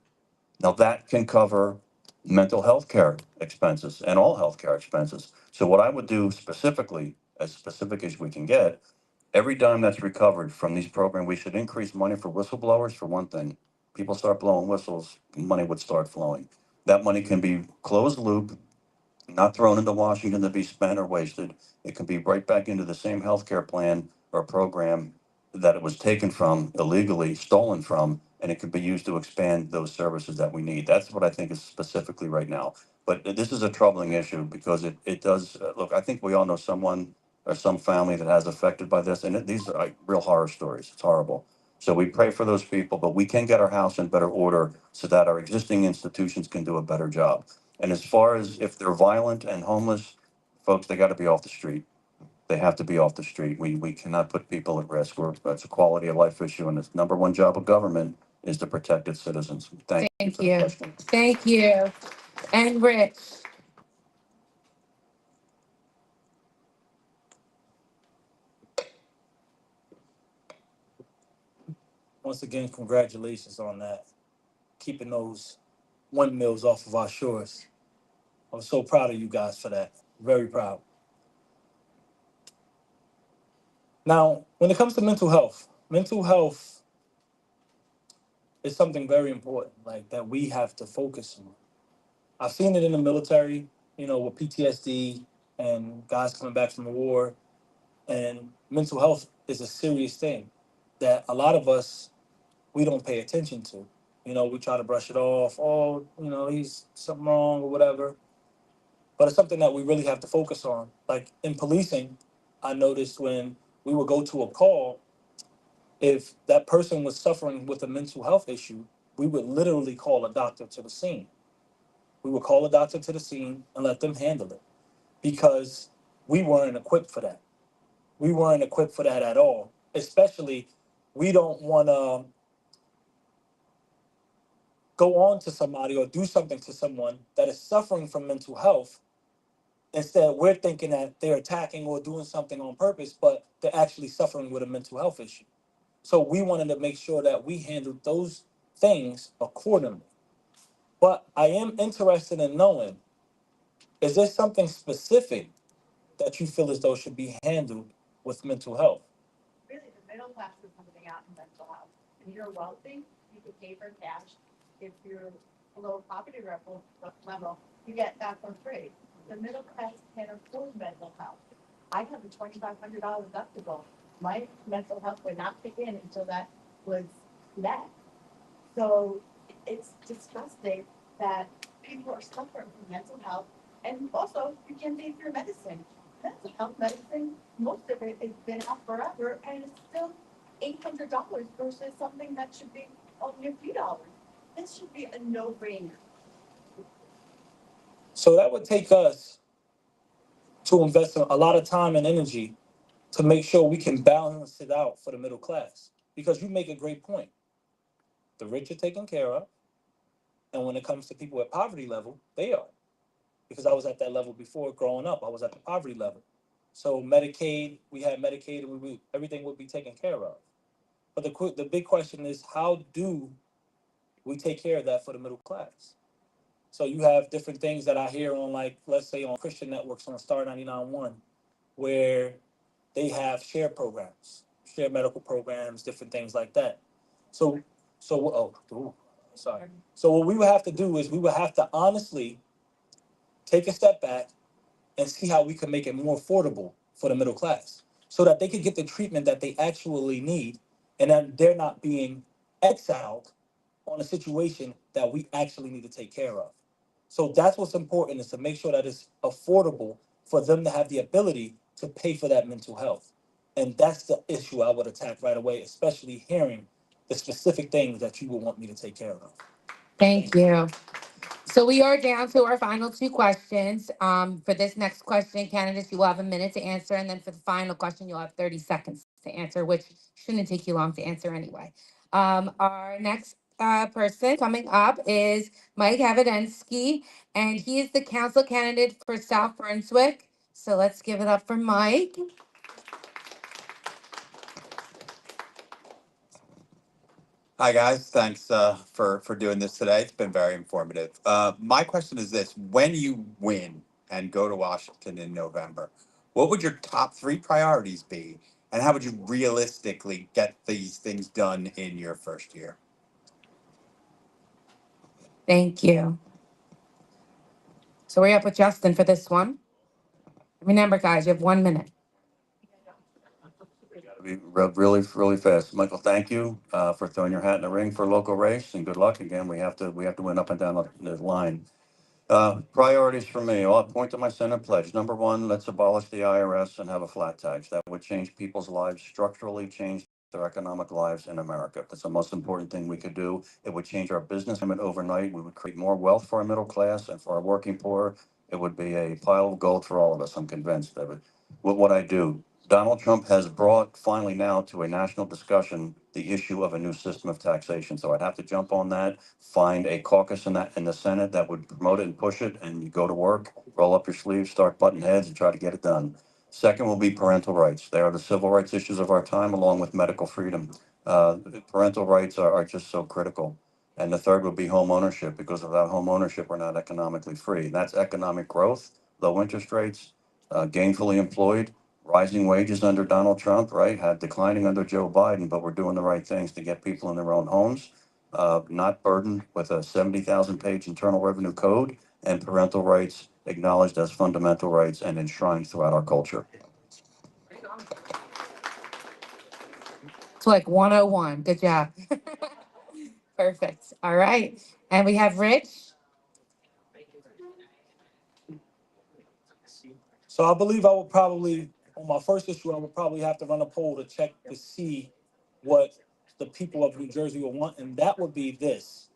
Now that can cover mental health care expenses and all health care expenses. So what I would do specifically, as specific as we can get, every dime that's recovered from these programs, we should increase money for whistleblowers for one thing. People start blowing whistles, money would start flowing. That money can be closed loop, not thrown into Washington to be spent or wasted. It can be right back into the same healthcare plan or program that it was taken from illegally, stolen from, and it could be used to expand those services that we need. That's what I think is specifically right now. But this is a troubling issue because it does, look, I think we all know someone or some family that has affected by this, and these are like real horror stories. It's horrible. So we pray for those people, but we can get our house in better order so that our existing institutions can do a better job. And as far as if they're violent and homeless, folks, they got to be off the street. They have to be off the street. We cannot put people at risk. That's a quality of life issue, and the number one job of government is to protect its citizens. Thank you Thank for the you. question. Thank you. And Rich. Once again, congratulations on that. Keeping those windmills off of our shores. I'm so proud of you guys for that. Very proud. Now, when it comes to mental health is something very important, like that we have to focus on. I've seen it in the military, with PTSD and guys coming back from the war. And mental health is a serious thing that a lot of us, we don't pay attention to. We try to brush it off. Oh, he's something wrong or whatever. But it's something that we really have to focus on. Like in policing, I noticed when we would go to a call, if that person was suffering with a mental health issue, we would literally call a doctor to the scene. We would call a doctor to the scene and let them handle it because we weren't equipped for that. We weren't equipped for that at all. Especially, we don't want to go on to somebody or do something to someone that is suffering from mental health. Instead, we're thinking that they're attacking or doing something on purpose, but they're actually suffering with a mental health issue. So we wanted to make sure that we handled those things accordingly. But I am interested in knowing, is there something specific that you feel as though should be handled with mental health? Really, the middle class is coming out in mental health. If you're wealthy, you can pay for cash. If you're below poverty level, you get that for free. The middle class can't afford mental health. I have a $2,500 deductible. My mental health would not kick in until that was met. So it's disgusting that people are suffering from mental health, and also you can pay for your medicine. Mental health medicine, most of it has been out forever, and it's still $800 versus something that should be only a few dollars. This should be a no-brainer. So that would take us to invest a lot of time and energy to make sure we can balance it out for the middle class. Because you make a great point. The rich are taken care of, and when it comes to people at poverty level, they are. Because I was at that level before growing up. I was at the poverty level. So Medicaid, we had Medicaid, and everything would be taken care of. But the big question is, how do we take care of that for the middle class? So you have different things that I hear on, like, let's say on Christian networks on Star 99.1, where they have share programs, share medical programs, different things like that. So, sorry. So what we would have to do is we would have to honestly take a step back and see how we can make it more affordable for the middle class so that they can get the treatment that they actually need and that they're not being exiled on a situation that we actually need to take care of. So that's what's important, is to make sure that it's affordable for them to have the ability to pay for that mental health. And that's the issue I would attack right away, especially hearing the specific things that you would want me to take care of. Thank you. So we are down to our final two questions. For this next question, candidates, you will have a minute to answer. And then for the final question, you'll have 30 seconds to answer, which shouldn't take you long to answer anyway. Our next person coming up is Mike Evidensky, and he is the council candidate for South Brunswick. So let's give it up for Mike. Hi, guys. Thanks for doing this today. It's been very informative. My question is this: when you win and go to Washington in November, what would your top three priorities be, and how would you realistically get these things done in your first year? Thank you. So we're up with Justin for this one. Remember, guys, you have 1 minute. Be really fast. Michael, thank you for throwing your hat in the ring for a local race, and good luck again. We have to win up and down the line. Priorities for me. I'll point to my Senate pledge. Number one, let's abolish the IRS and have a flat tax. That would change people's lives, structurally change their economic lives in America. That's the most important thing we could do. It would change our business climate overnight. We would create more wealth for our middle class and for our working poor. It would be a pile of gold for all of us. I'm convinced of it. What I do. Donald Trump has brought finally now to a national discussion the issue of a new system of taxation. So I'd have to jump on that, find a caucus in the Senate that would promote it and push it, and you go to work, roll up your sleeves, start butting heads, and try to get it done. Second will be parental rights. They are the civil rights issues of our time, along with medical freedom. Parental rights are just so critical. And the third would be home ownership, because without home ownership, we're not economically free. That's economic growth, low interest rates, gainfully employed, rising wages under Donald Trump, right? Had declining under Joe Biden, but we're doing the right things to get people in their own homes, not burdened with a 70,000 page internal revenue code, and parental rights acknowledged as fundamental rights and enshrined throughout our culture. It's like 101. Good job. Perfect. All right. And we have Rich. So I believe I would probably, on my first issue, I would probably have to run a poll to check to see what the people of New Jersey will want, and that would be this.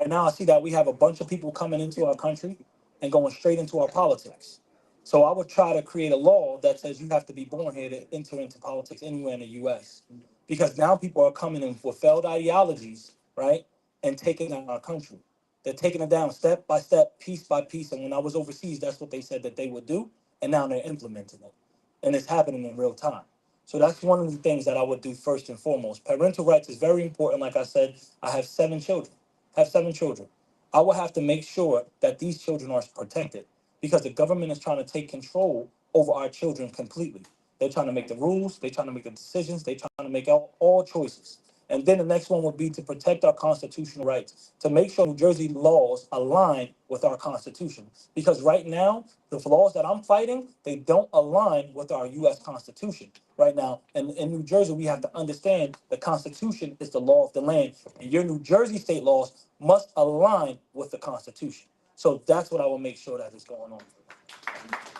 Right now, I see that we have a bunch of people coming into our country and going straight into our politics. So I would try to create a law that says you have to be born here to enter into politics anywhere in the U.S. Because now people are coming in with failed ideologies, right, and taking down our country. They're taking it down step by step, piece by piece. And when I was overseas, that's what they said that they would do, and now they're implementing it, and it's happening in real time. So that's one of the things that I would do first and foremost. Parental rights is very important. Like I said, I have 7 children. Have 7 children. I will have to make sure that these children are protected because the government is trying to take control over our children completely. They're trying to make the rules, they're trying to make the decisions, they're trying to make all choices. And then the next one would be to protect our constitutional rights, to make sure New Jersey laws align with our Constitution. Because right now, the laws that I'm fighting, they don't align with our U.S. Constitution right now. And in New Jersey, we have to understand the Constitution is the law of the land, and your New Jersey state laws must align with the Constitution. So that's what I will make sure that is going on.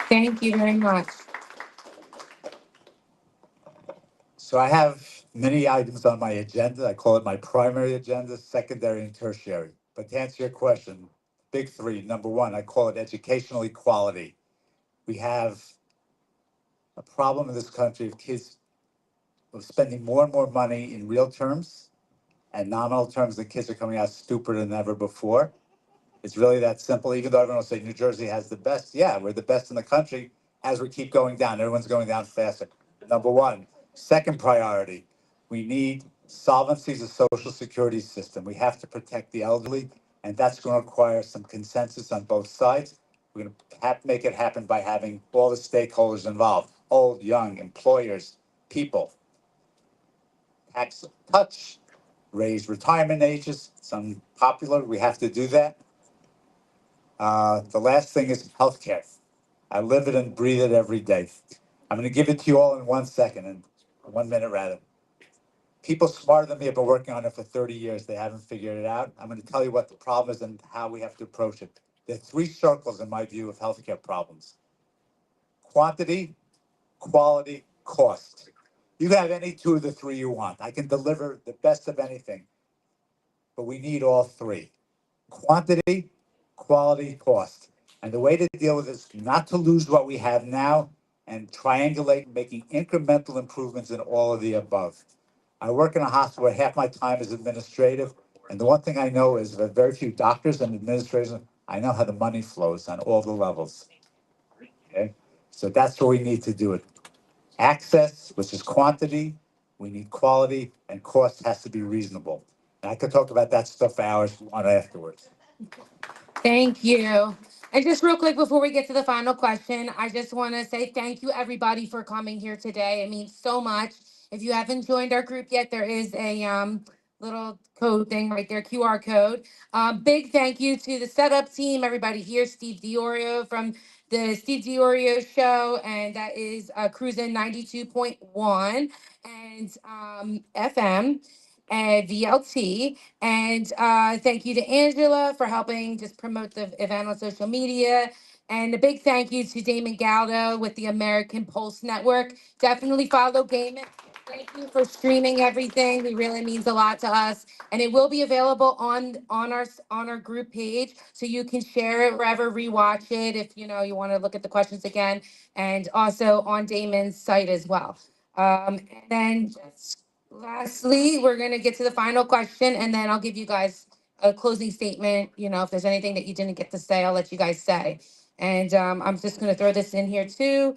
Thank you very much. So I have many items on my agenda. I call it my primary agenda, secondary, and tertiary. But to answer your question, big three. Number one, I call it educational equality. We have a problem in this country of kids of spending more and more money in real terms and nominal terms. The kids are coming out stupider than ever before. It's really that simple. Even though everyone will say New Jersey has the best, yeah, we're the best in the country. As we keep going down, everyone's going down faster. Number one. Second priority, we need solvency as a social security system. We have to protect the elderly, and that's going to require some consensus on both sides. We're going to have to make it happen by having all the stakeholders involved, old, young, employers, people. Tax touch, raise retirement ages, it's unpopular, we have to do that. The last thing is healthcare. I live it and breathe it every day. I'm going to give it to you all in 1 second, in 1 minute rather. People smarter than me have been working on it for 30 years. They haven't figured it out. I'm going to tell you what the problem is and how we have to approach it. There are 3 circles, in my view, of healthcare problems: quantity, quality, cost. You can have any 2 of the 3 you want. I can deliver the best of anything, but we need all 3: quantity, quality, cost. And the way to deal with this is not to lose what we have now and triangulate, making incremental improvements in all of the above. I work in a hospital where half my time is administrative. And the one thing I know is that very few doctors and administrators, I know how the money flows on all the levels. Okay? So that's what we need to do it. Access, which is quantity, we need quality, and cost has to be reasonable. And I could talk about that stuff for hours if you want afterwards. Thank you. And just real quick before we get to the final question, I just want to say thank you everybody for coming here today. It means so much. If you haven't joined our group yet, there is a little code thing right there, QR code. Big thank you to the setup team, everybody here, Steve Diorio from the Steve Diorio Show, and that is Cruising 92.1 and FM and VLT. And thank you to Angela for helping just promote the event on social media. And a big thank you to Damon Galdo with the American Pulse Network. Definitely follow Damon. Thank you for streaming everything. It really means a lot to us. And it will be available on our group page, so you can share it wherever, rewatch it if you want to look at the questions again, and also on Damon's site as well. And then just lastly, we're going to get to the final question, and then I'll give you guys a closing statement. If there's anything that you didn't get to say, I'll let you guys say. And I'm just going to throw this in here too.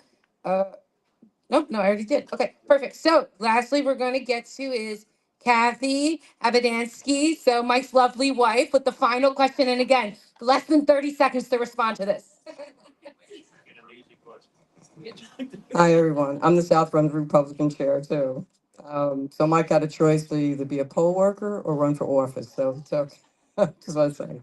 Nope, no, I already did. Okay, perfect. So lastly, we're going to get to is Kathy Abadansky, so Mike's lovely wife, with the final question. And again, less than 30 seconds to respond to this. Hi, everyone. I'm the South Run Republican chair, too. So Mike had a choice to either be a poll worker or run for office. So just want to say.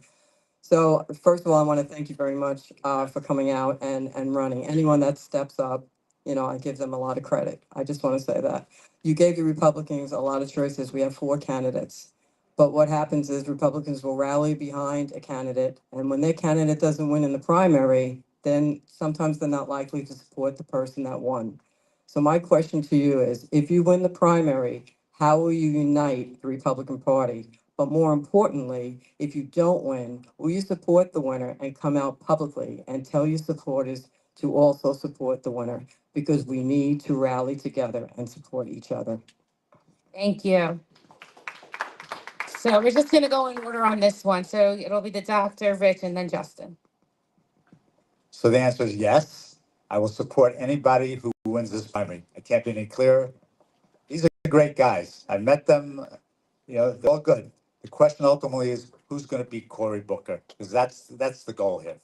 So first of all, I want to thank you very much for coming out and running. Anyone that steps up, I give them a lot of credit. I just want to say that. You gave the Republicans a lot of choices. We have 4 candidates. But what happens is Republicans will rally behind a candidate. And when their candidate doesn't win in the primary, then sometimes they're not likely to support the person that won. So my question to you is, if you win the primary, how will you unite the Republican Party? But more importantly, if you don't win, will you support the winner and come out publicly and tell your supporters to also support the winner? Because we need to rally together and support each other. Thank you. So we're just gonna go in order on this one. So it'll be the doctor, Rich, and then Justin. So the answer is yes. I will support anybody who wins this primary. I can't be any clearer. These are great guys. I met them. You know, they're all good. The question ultimately is who's going to beat Cory Booker? Because that's the goal here.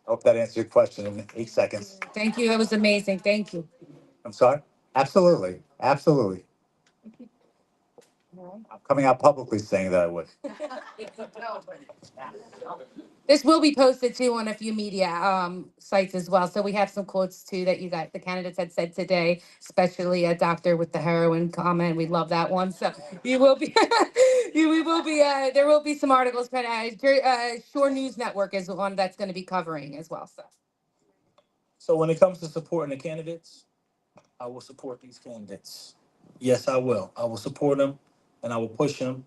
I hope that answers your question in 8 seconds. Thank you. That was amazing. Thank you. I'm sorry? Absolutely. Absolutely. I'm coming out publicly saying that I would. This will be posted too on a few media sites as well. So we have some quotes too that you got the candidates had said today, especially a doctor with the heroin comment. We love that one. So you will be, we will be. There will be some articles. But Shore News Network is the one that's going to be covering as well. So when it comes to supporting the candidates, I will support these candidates. Yes, I will. I will support them, and I will push them,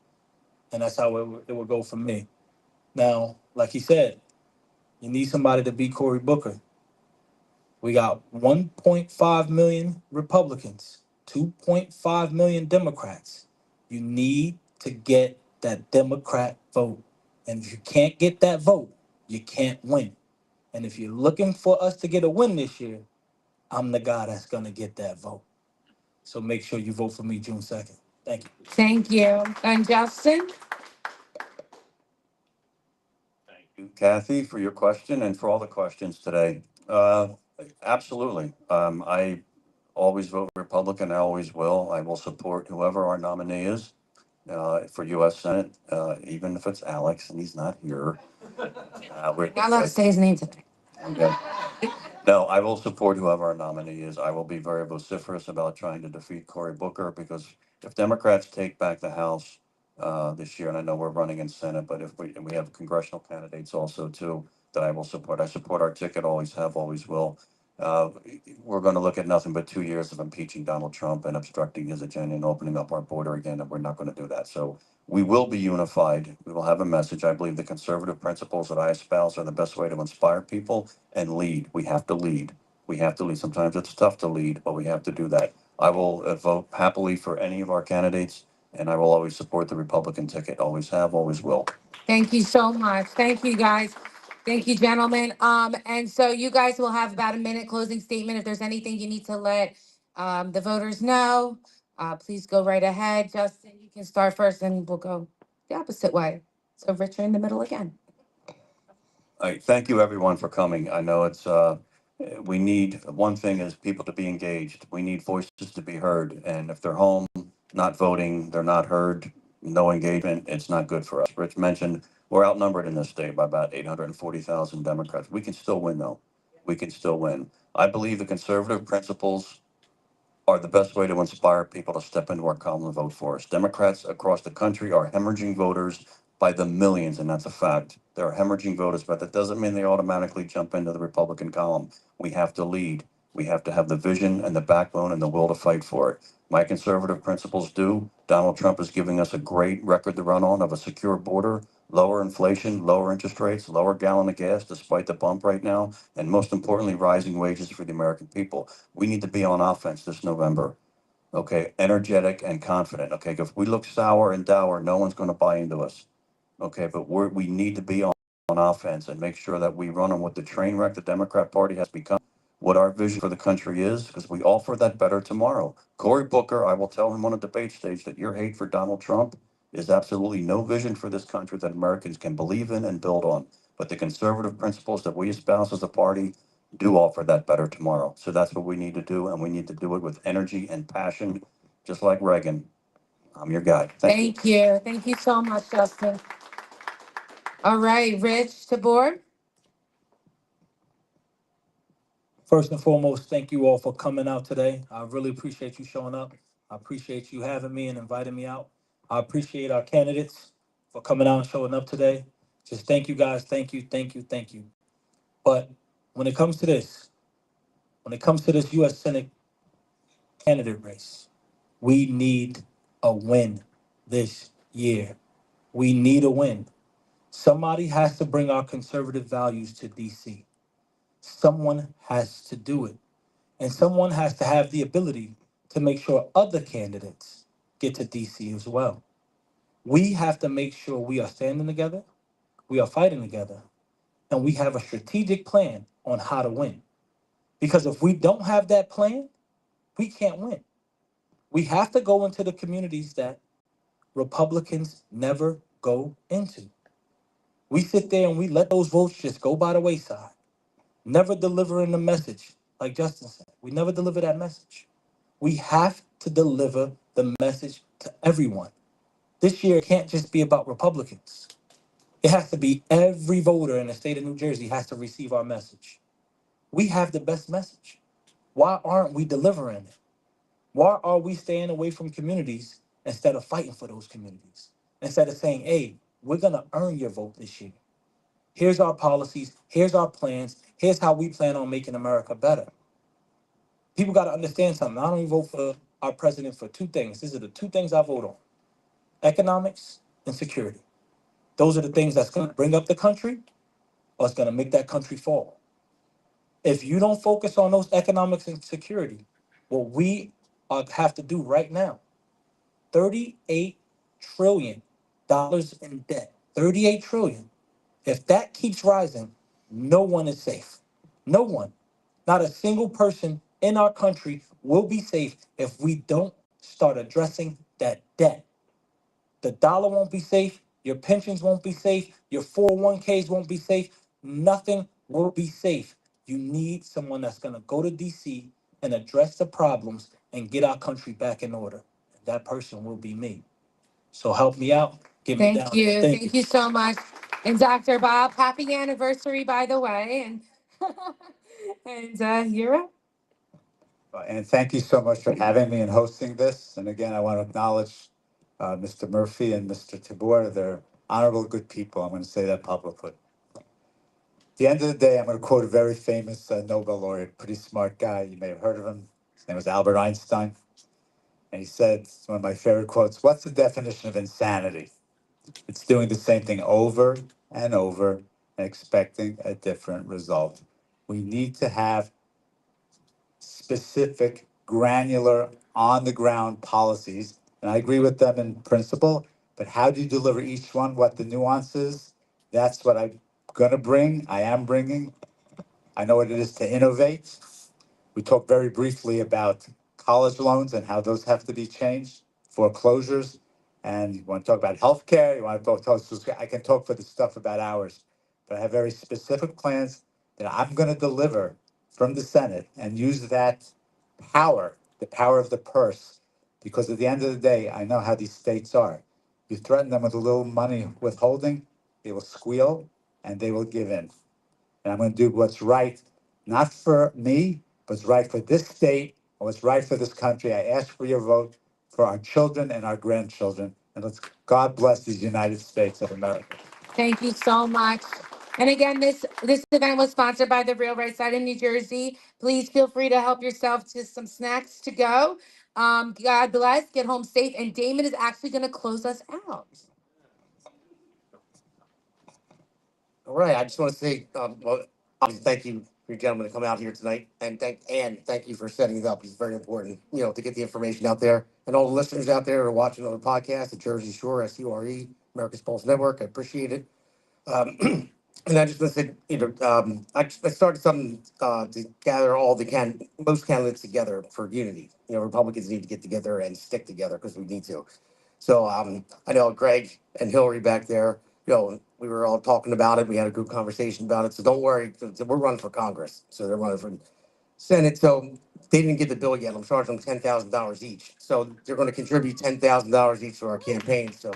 and that's how it will go for me. Now, like he said, you need somebody to beat Cory Booker. We got 1.5 million Republicans, 2.5 million Democrats. You need to get that Democrat vote. And if you can't get that vote, you can't win. And if you're looking for us to get a win this year, I'm the guy that's going to get that vote. So make sure you vote for me June 2nd. Thank you. Thank you. And Justin? Thank you, Kathy, for your question and for all the questions today. Absolutely. I always vote Republican. I always will. I will support whoever our nominee is for U.S. Senate, even if it's Alex and he's not here. Not allowed to say his name today. Okay. No, I will support whoever our nominee is. I will be very vociferous about trying to defeat Cory Booker because if Democrats take back the House this year, and I know we're running in Senate, but if we have congressional candidates also too that I will support. I support our ticket, always have, always will. Uh, we're going to look at nothing but 2 years of impeaching Donald Trump and obstructing his agenda and opening up our border again, and we're not going to do that. So we will be unified. We will have a message. I believe the conservative principles that I espouse are the best way to inspire people and lead. We have to lead. We have to lead. Sometimes it's tough to lead, but we have to do that. I will vote happily for any of our candidates, and I will always support the Republican ticket. Always have, always will. Thank you so much. Thank you, guys. Thank you, gentlemen. And so you guys will have about a minute closing statement. If there's anything you need to let the voters know, please go right ahead. Justin, you can start first, and we'll go the opposite way. So Rich, you're in the middle again. All right, thank you everyone for coming. I know it's we need one thing is people to be engaged. We need voices to be heard, and if they're home not voting, they're not heard, no engagement, it's not good for us. Rich mentioned we're outnumbered in this state by about 840,000 Democrats. We can still win though. We can still win. I believe the conservative principles are the best way to inspire people to step into our column and vote for us. Democrats across the country are hemorrhaging voters by the millions, and that's a fact. They're hemorrhaging voters, but that doesn't mean they automatically jump into the Republican column. We have to lead. We have to have the vision and the backbone and the will to fight for it. My conservative principles do. Donald Trump is giving us a great record to run on of a secure border, lower inflation, lower interest rates, lower gallon of gas despite the bump right now, and most importantly, rising wages for the American people. We need to be on offense this November. Okay, energetic and confident. Okay, if we look sour and dour, no one's going to buy into us. Okay, but we need to be on offense and make sure that we run on what the train wreck the Democrat Party has become, what our vision for the country is, because we offer that better tomorrow. Cory Booker, I will tell him on a debate stage that your hate for Donald Trump is absolutely no vision for this country that Americans can believe in and build on. But the conservative principles that we espouse as a party do offer that better tomorrow. So that's what we need to do, and we need to do it with energy and passion, just like Reagan. I'm your guy. Thank you. Thank you. Thank you so much, Justin. All right, Rich, Tabor. First and foremost, thank you all for coming out today. I really appreciate you showing up. I appreciate you having me and inviting me out. I appreciate our candidates for coming out and showing up today. Just thank you guys. Thank you, thank you, thank you. But when it comes to this U.S. Senate candidate race, we need a win this Yeah, we need a win. Somebody has to bring our conservative values to DC. Someone has to do it. And someone has to have the ability to make sure other candidates get to DC as well. We have to make sure we are standing together, we are fighting together, and we have a strategic plan on how to win. Because if we don't have that plan, we can't win. We have to go into the communities that Republicans never go into. We sit there and we let those votes just go by the wayside, never delivering the message. Like Justin said, we never deliver that message. We have to deliver the message to everyone. This year can't just be about Republicans. It has to be every voter in the state of New Jersey has to receive our message. We have the best message. Why aren't we delivering it? Why are we staying away from communities instead of fighting for those communities? Instead of saying, hey, we're going to earn your vote this year. Here's our policies. Here's our plans. Here's how we plan on making America better. People got to understand something. I only vote for our president for two things. These are the two things I vote on: economics and security. Those are the things that's going to bring up the country or it's going to make that country fall. If you don't focus on those economics and security, what we have to do right now, $38 trillion in debt, 38 trillion. If that keeps rising, no one is safe. No one, not a single person in our country will be safe if we don't start addressing that debt. The dollar won't be safe. Your pensions won't be safe. Your 401ks won't be safe. Nothing will be safe. You need someone that's going to go to DC and address the problems and get our country back in order. That person will be me. So help me out. Get me Thank down there. you. Thank you so much. And Dr. Bob, happy anniversary, by the way. And you're up. And thank you so much for having me and hosting this. And again, I want to acknowledge Mr. Murphy and Mr. Tabor. They're honorable, good people. I'm going to say that publicly. At the end of the day, I'm going to quote a very famous Nobel laureate, pretty smart guy. You may have heard of him. His name was Albert Einstein. And he said, it's one of my favorite quotes, what's the definition of insanity? It's doing the same thing over and over and expecting a different result. We need to have specific, granular, on-the-ground policies. And I agree with them in principle, but how do you deliver each one, what the nuance is? That's what I'm gonna bring, I am bringing. I know what it is to innovate. We talked very briefly about college loans and how those have to be changed, foreclosures. And you want to talk about healthcare, you want to talk, I can talk for the stuff about hours, but I have very specific plans that I'm going to deliver from the Senate and use that power, the power of the purse, because at the end of the day, I know how these states are. You threaten them with a little money withholding, they will squeal and they will give in. And I'm going to do what's right, not for me, but what's right for this state and what's right for this country. I ask for your vote for our children and our grandchildren. And let's God bless these United States of America. Thank you so much. And again, this event was sponsored by the Real Right Side of New Jersey. Please feel free to help yourself to some snacks to go. God bless. Get home safe. And Damon is actually going to close us out. All right, I just want to say, well, obviously, thank you for you gentlemen to come out here tonight, and thank you for setting it up. It's very important, to get the information out there, and all the listeners out there who are watching on the podcast, the Jersey Shore, SURE, America's Pulse Network. I appreciate it. And I just want to say, I started something to gather most candidates together for unity. Republicans need to get together and stick together because we need to. So I know Greg and Hillary back there, we were all talking about it. We had a good conversation about it. So don't worry. We're running for Congress. So they're running for Senate. So they didn't get the bill yet. I'm charging them $10,000 each. So they're going to contribute $10,000 each to our campaign. So,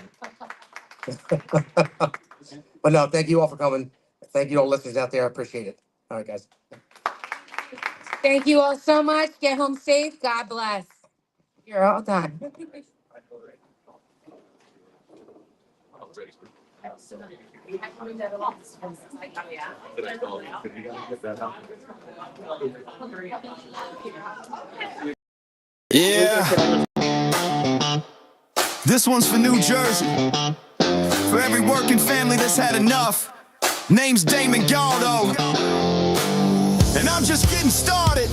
but no, thank you all for coming. Thank you to all listeners out there. I appreciate it. All right, guys. Thank you all so much. Get home safe. God bless. You're all done. Yeah. This one's for New Jersey, for every working family that's had enough. Name's Damon Galdo, and I'm just getting started.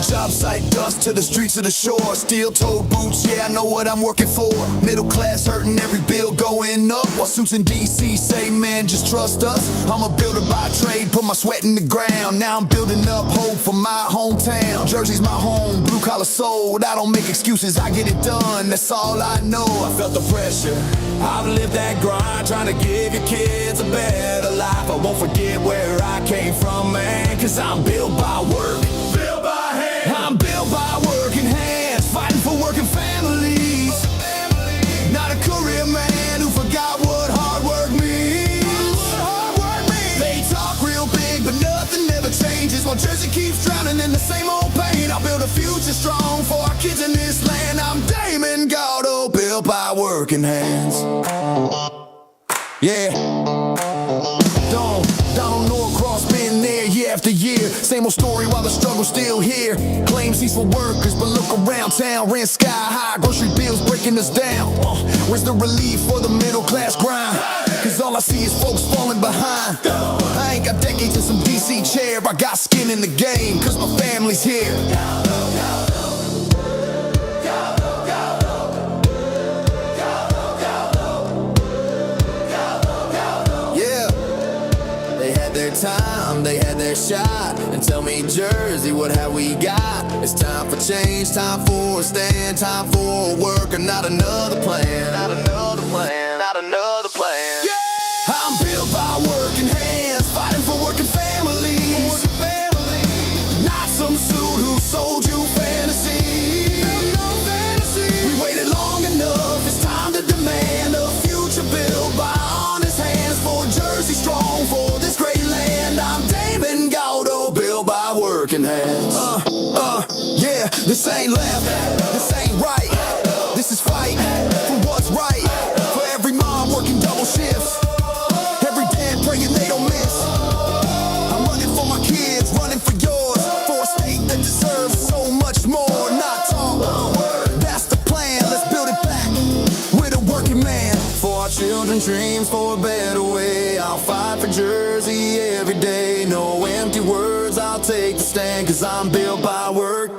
Job site dust to the streets of the shore. Steel-toed boots, yeah, I know what I'm working for. Middle class hurting, every bill going up, while suits in DC say, man, just trust us. I'm a builder by trade, put my sweat in the ground. Now I'm building up hope for my hometown. Jersey's my home, blue collar sold. I don't make excuses, I get it done, that's all I know. I felt the pressure, I've lived that grind, trying to give your kids a better life. I won't forget where I came from, man, cause I'm built by work. I'm built by working hands, fighting for working families. Not a career man who forgot what hard work means. They talk real big, but nothing ever changes. While Jersey keeps drowning in the same old pain, I'll build a future strong for our kids in this land. I'm Damon Galdo, built by working hands. Yeah. Donald Norcross been there year after year. Same old story while the struggle's still here. Claims he's for workers, but look around town. Rent sky high, grocery bills breaking us down. Where's the relief for the middle class grind? Cause all I see is folks falling behind. I ain't got decades in some DC chair, I got skin in the game, cause my family's here. Time, they had their shot, and tell me, Jersey, what have we got? It's time for change, time for a stand, time for a work, and not another plan, not another plan, not another plan. Yeah! I'm built by working hands, fighting for working families. Not some suit who sold you fantasy. We waited long enough, it's time to demand a future built by honest hands for Jersey strong, for this great land. I'm Damon Galdo, built by working hands. Yeah, this ain't left, this ain't right. This is fight for what's right. For every mom working double shifts, every dad praying they don't miss. I'm running for my kids, running for yours, for a state that deserves so much more. Not talk, that's the plan. Let's build it back with a working man. For our children's dreams, for a better way. I'll fight for Jersey every day. No empty words, I'll take the stand, cause I'm built by work.